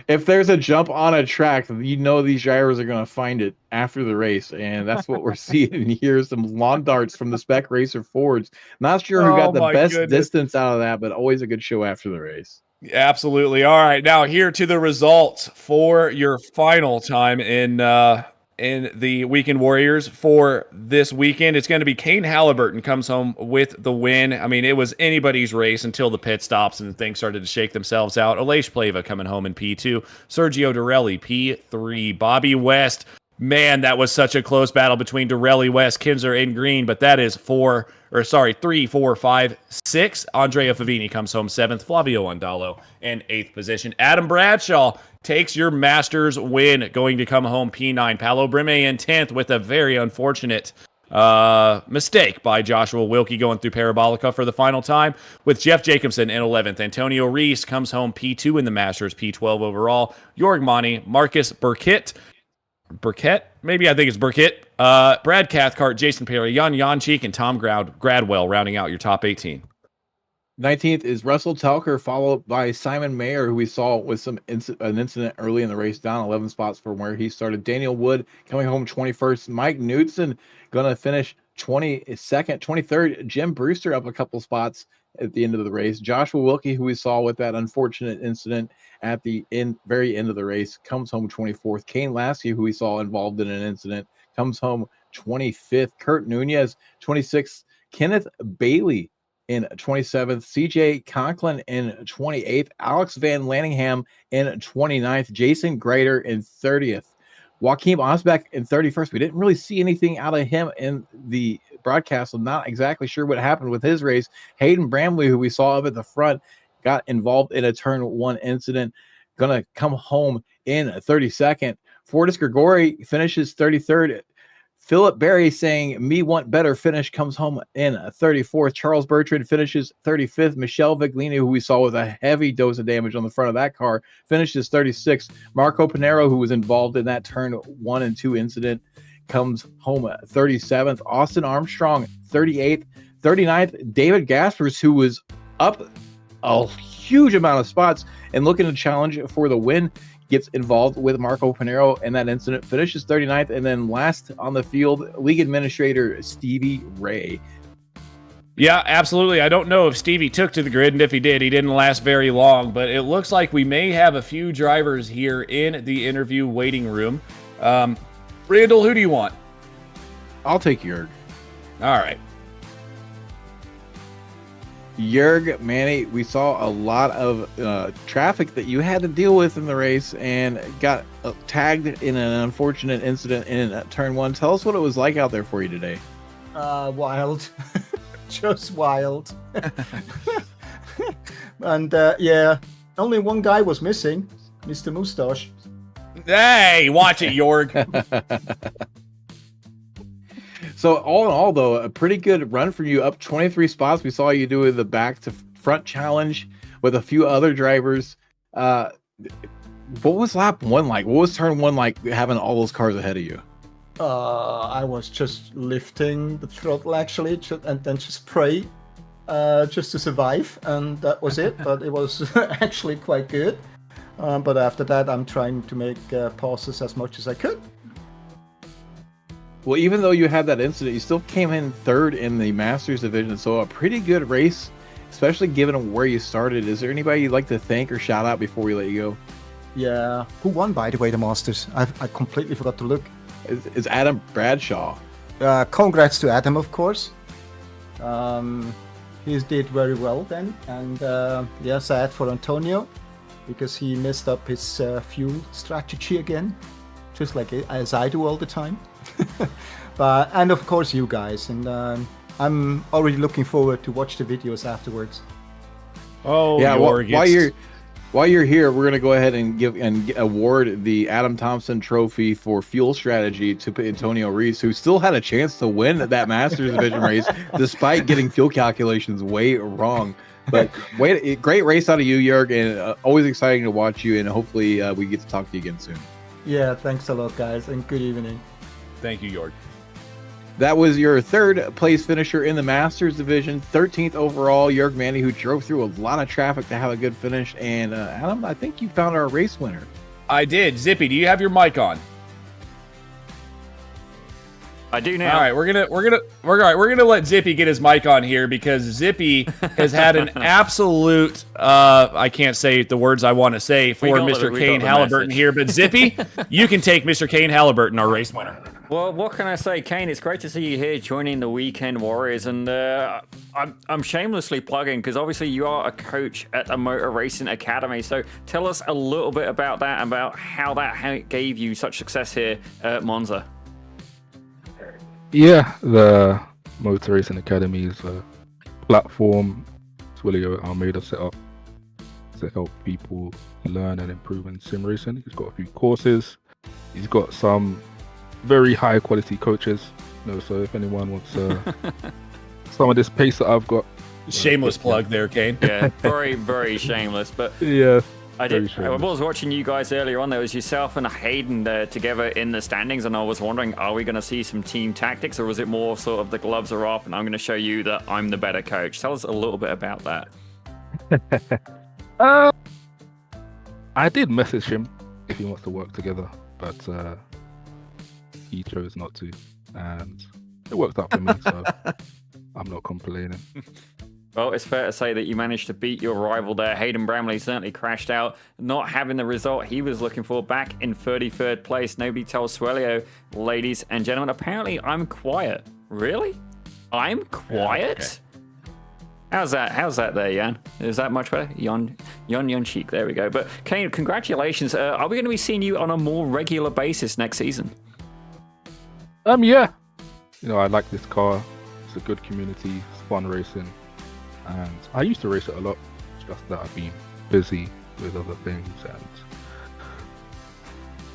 If there's a jump on a track, you know these drivers are going to find it after the race, and that's what we're seeing here. Some lawn darts from the Spec Racer Fords. Not sure who got the best distance out of that, but always a good show after the race. Absolutely. All right, now here to the results for your final time in the Weekend Warriors for this weekend. It's going to be Kane Halliburton comes home with the win. I mean, it was anybody's race until the pit stops and things started to shake themselves out. Aleix Pleva coming home in P2. Sergio Dorelli, P3. Bobby West. Man, that was such a close battle between Dorelli, West, Kinzer, and Green, but that is 3, 4, 5, 6. Andrea Favini comes home 7th. Flavio Andalo in 8th position. Adam Bradshaw takes your Masters win, going to come home P9. Paolo Brime in 10th with a very unfortunate mistake by Joshua Wilkie going through Parabolica for the final time, with Jeff Jacobson in 11th. Antonio Reese comes home P2 in the Masters, P12 overall. Jurg Monty, Marcus Burkett, maybe I think it's Burkett, Brad Cathcart, Jason Perry, Jan Janchik, and Tom Gradwell rounding out your top 18. 19th is Russell Telker, followed by Simon Mayer, who we saw with an incident early in the race, down 11 spots from where he started. Daniel Wood coming home 21st. Mike Knudsen going to finish 22nd. 23rd, Jim Brewster up a couple spots at the end of the race. Joshua Wilkie, who we saw with that unfortunate incident at the very end of the race, comes home 24th. Kane Lasky, who we saw involved in an incident, comes home 25th. Kurt Nunez, 26th. Kenneth Bailey in 27th. CJ Conklin in 28th. Alex Van Lanningham in 29th. Jason Grader in 30th. Joachim Osbeck in 31st. We didn't really see anything out of him in the broadcast. I'm not exactly sure what happened with his race. Hayden Bramley, who we saw up at the front, got involved in a turn 1 incident. Gonna come home in 32nd. Fortis Grigori finishes 33rd. Philip Berry saying me want better finish comes home in 34th. Charles Bertrand finishes 35th. Michelle Viglini, who we saw with a heavy dose of damage on the front of that car, finishes 36th. Marco Pinero, who was involved in that turn 1 and 2 incident, comes home at 37th. Austin Armstrong, 38th. 39th, David Gaspers, who was up a huge amount of spots and looking to challenge for the win, gets involved with Marco Pinero in that incident, finishes 39th, and then last on the field, league administrator Stevie Ray. Yeah, absolutely. I don't know if Stevie took to the grid, and if he did, he didn't last very long, but it looks like we may have a few drivers here in the interview waiting room. Randall, who do you want? I'll take Jurg. All right. Jurg, Manny, we saw a lot of traffic that you had to deal with in the race and got tagged in an unfortunate incident in turn 1. Tell us what it was like out there for you today. Wild. Just wild. And yeah, only one guy was missing, Mr. Moustache. Hey, watch it, Jurg. So all in all, though, a pretty good run for you, up 23 spots. We saw you do the back to front challenge with a few other drivers. What was lap 1 like? What was turn 1 like, having all those cars ahead of you? I was just lifting the throttle actually, and then just pray, just to survive, and that was it. But it was actually quite good. But after that, I'm trying to make passes as much as I could. Well, even though you had that incident, you still came in 3rd in the Masters division, so a pretty good race, especially given where you started. Is there anybody you'd like to thank or shout out before we let you go? Yeah. Who won, by the way, the Masters? I completely forgot to look. It's Adam Bradshaw. Congrats to Adam, of course. He did very well then, and sad for Antonio because he messed up his fuel strategy again, just like as I do all the time. And of course you guys, and I'm already looking forward to watch the videos afterwards. Oh, yeah. While you're here, we're gonna go ahead and award the Adam Thompson Trophy for fuel strategy to Antonio Reese, who still had a chance to win that Masters Division race despite getting fuel calculations way wrong. But great race out of you, Jörg, and always exciting to watch you. And hopefully we get to talk to you again soon. Yeah, thanks a lot, guys, and good evening. Thank you, Jörg. That was your 3rd place finisher in the Masters division, 13th overall, Jörg Manny, who drove through a lot of traffic to have a good finish. And Adam, I think you found our race winner. I did. Zippy, do you have your mic on? I do now. All right, we're gonna let Zippy get his mic on here because Zippy has had an absolute I can't say the words I want to say for Mr. Kane Halliburton here, but Zippy, you can take Mr. Kane Halliburton, our race winner. Well, what can I say, Kane? It's great to see you here joining the Weekend Warriors, and I'm shamelessly plugging because obviously you are a coach at the Motor Racing Academy. So tell us a little bit about that, about how it gave you such success here at Monza. Yeah, the Motor Racing Academy is a platform Twilio Almeida set up to help people learn and improve in sim racing. He's got a few courses. He's got some very high quality coaches. So if anyone wants some of this pace that I've got. Shameless plug there, Kane. Yeah, very, very shameless. But yeah. I was watching you guys earlier on. There was yourself and Hayden there together in the standings, and I was wondering, are we going to see some team tactics, or was it more sort of the gloves are off and I'm going to show you that I'm the better coach? Tell us a little bit about that. I did message him if he wants to work together, but he chose not to, and it worked out for me, so I'm not complaining. Well, it's fair to say that you managed to beat your rival there. Hayden Bramley certainly crashed out, not having the result he was looking for, back in 33rd place. Nobody tells Swelio, ladies and gentlemen. Apparently, I'm quiet. Really? I'm quiet? Okay. How's that there, Jan? Is that much better? Yon Cheek, there we go. But Kane, congratulations. Are we going to be seeing you on a more regular basis next season? Yeah. I like this car. It's a good community. It's fun racing. And I used to race it a lot, it's just that I've been busy with other things and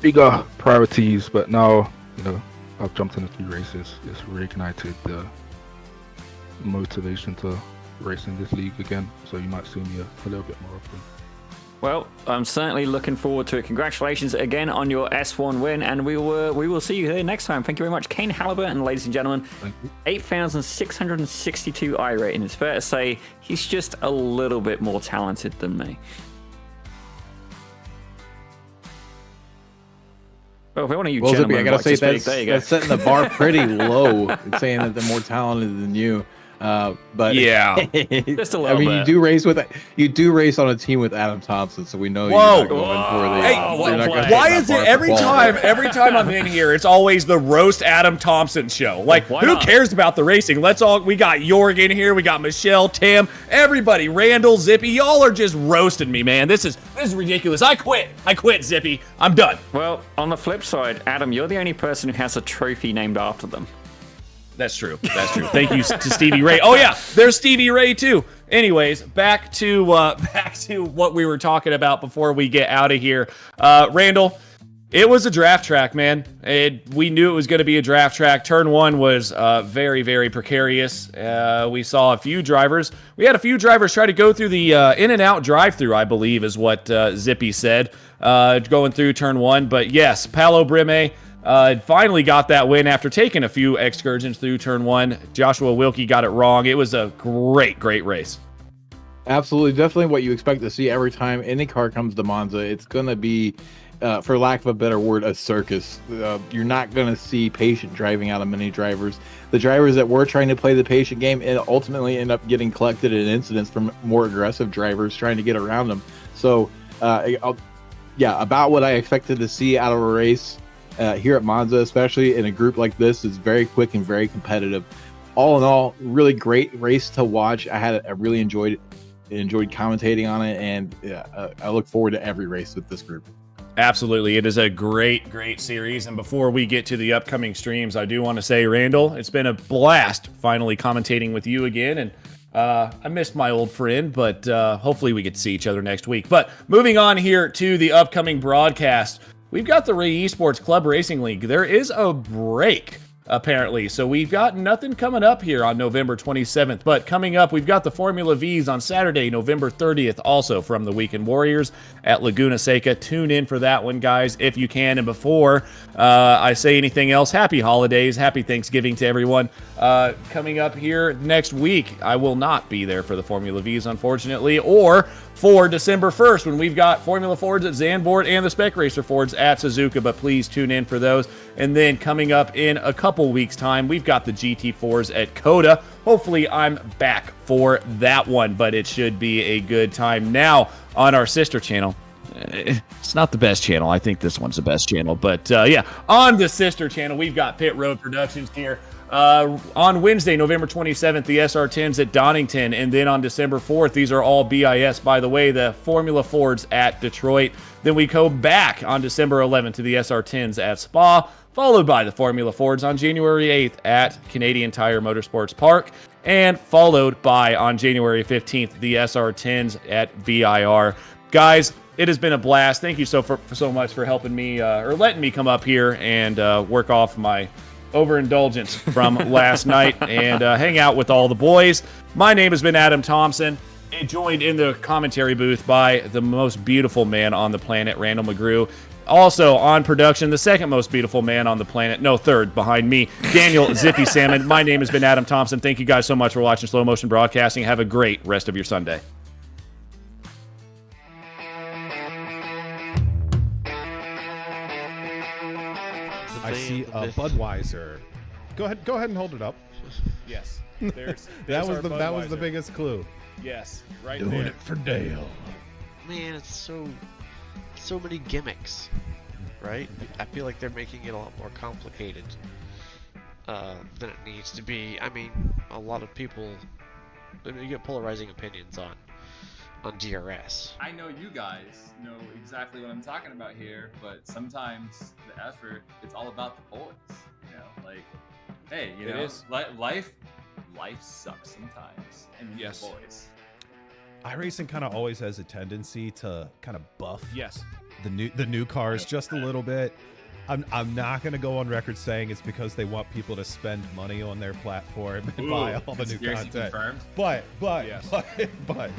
bigger priorities. But now, I've jumped in a few races. It's reignited the motivation to race in this league again. So you might see me a little bit more often. Well, I'm certainly looking forward to it. Congratulations again on your S1 win, and we will see you here next time. Thank you very much, Kane Halliburton, ladies and gentlemen. 8,662 I rating. It's fair to say he's just a little bit more talented than me. Well, if one of you gentlemen Zippy, I gotta say that's setting the bar pretty low and saying that they're more talented than you. But yeah, just a little bit. you do race on a team with Adam Thompson, so we know you're Whoa. not going for the. Why is it every time I'm in here, it's always the roast Adam Thompson show? Like, who cares about the racing? We got Jörg in here, we got Michelle, Tim, everybody, Randall, Zippy. Y'all are just roasting me, man. This is ridiculous. I quit, Zippy. I'm done. Well, on the flip side, Adam, you're the only person who has a trophy named after them. That's true. Thank you to Stevie Ray. Oh yeah, there's Stevie Ray too. Anyways, back to what we were talking about before we get out of here. Randall, It was a draft track, man. We knew it was going to be a draft track. Turn one was very, very precarious. We saw a few drivers. We had a few drivers try to go through the in and out drive-through, I believe is what Zippy said, going through turn one. But yes, Paolo Brime finally got that win after taking a few excursions through turn one. Joshua Wilkie got it wrong. It was a great, great race. Absolutely, definitely what you expect to see every time any car comes to Monza. It's going to be, for lack of a better word, a circus. You're not going to see patient driving out of many drivers. The drivers that were trying to play the patient game and ultimately end up getting collected in incidents from more aggressive drivers trying to get around them. So, about what I expected to see out of a race here at Monza, especially in a group like this, is very quick and very competitive. All in all, really great race to watch. I really enjoyed commentating on it, and I look forward to every race with this group. Absolutely. It is a great, great series. And before we get to the upcoming streams, I do want to say, Randall, it's been a blast finally commentating with you again. And I missed my old friend, but hopefully we get to see each other next week. But moving on here to the upcoming broadcast, we've got the Ray Esports Club Racing League. There is a break, apparently. So we've got nothing coming up here on November 27th. But coming up, we've got the Formula Vs on Saturday, November 30th, also from the Weekend Warriors at Laguna Seca. Tune in for that one, guys, if you can. And before I say anything else, happy holidays, happy Thanksgiving to everyone. Coming up here next week, I will not be there for the Formula Vs, unfortunately, or for December 1st when we've got Formula Fords at Zandvoort and the Spec Racer Fords at Suzuka, but please tune in for those. And then coming up in a couple weeks' time, we've got the GT4s at Coda. Hopefully I'm back for that one, but it should be a good time. Now, on our sister channel, it's not the best channel. I think this one's the best channel, but on the sister channel, we've got Pit Road Productions here. On Wednesday, November 27th, the SR10s at Donington, and then on December 4th, these are all BIS, by the way, the Formula Fords at Detroit. Then we go back on December 11th to the SR10s at Spa, followed by the Formula Fords on January 8th at Canadian Tire Motorsports Park, and followed by, on January 15th, the SR10s at VIR. Guys, it has been a blast. Thank you so much for helping me, or letting me come up here and work off my overindulgence from last night and hang out with all the boys. My name has been Adam Thompson, and joined in the commentary booth by the most beautiful man on the planet, Randall McGrew. Also on production, the second most beautiful man on the planet, no, third behind me, Daniel Zippy Salmon. My name has been Adam Thompson. Thank you guys so much for watching Slow Motion Broadcasting. Have a great rest of your Sunday. I see a Budweiser. Go ahead and hold it up. Yes. That was the biggest clue. Yes, right Doing there. it for Dale. Man, it's so many gimmicks, right? I feel like they're making it a lot more complicated than it needs to be. I mean, a lot of people, you get polarizing opinions on DRS. I know you guys know exactly what I'm talking about here, but sometimes the effort, it's all about the boys. You know, like, hey, you know, life sucks sometimes, and you Yes. need the boys. iRacing kind of always has a tendency to kind of buff Yes. the new cars just a little bit. I'm not going to go on record saying it's because they want people to spend money on their platform and buy all the new Conspiracy content. confirmed. But Yes. but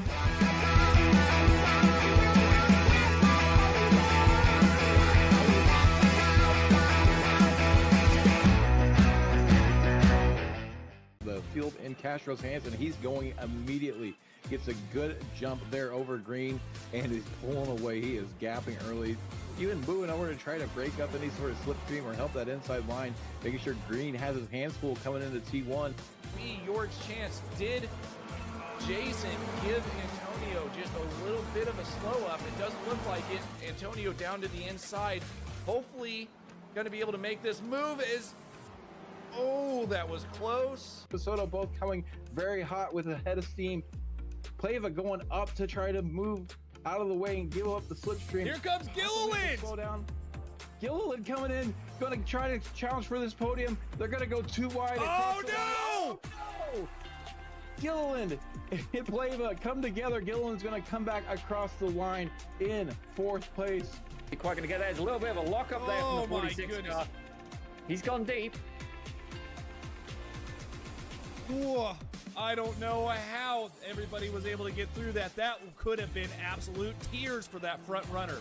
The field in Castro's hands, and he's going immediately. Gets a good jump there over Green, and he's pulling away. He is gapping early, even moving over to try to break up any sort of slipstream or help that inside line, making sure Green has his hands full coming into T1. George Chance, did Jason give Antonio just a little bit of a slow up? It doesn't look like it. Antonio down to the inside. Hopefully going to be able to make this move. Oh, that was close. Soto both coming very hot with a head of steam. Plava going up to try to move out of the way and give up the slipstream. Here comes Gilliland. Slow down. Gilliland coming in, going to try to challenge for this podium. They're going to go too wide. Oh, across the no! line. Oh, no! Gilliland and Plava come together. Gilliland's going to come back across the line in fourth place. Quite going to get there. There's a little bit of a lock up there Oh from the my 46 goodness. car. He's gone deep. Whoa. I don't know how everybody was able to get through that. That could have been absolute tears for that front runner.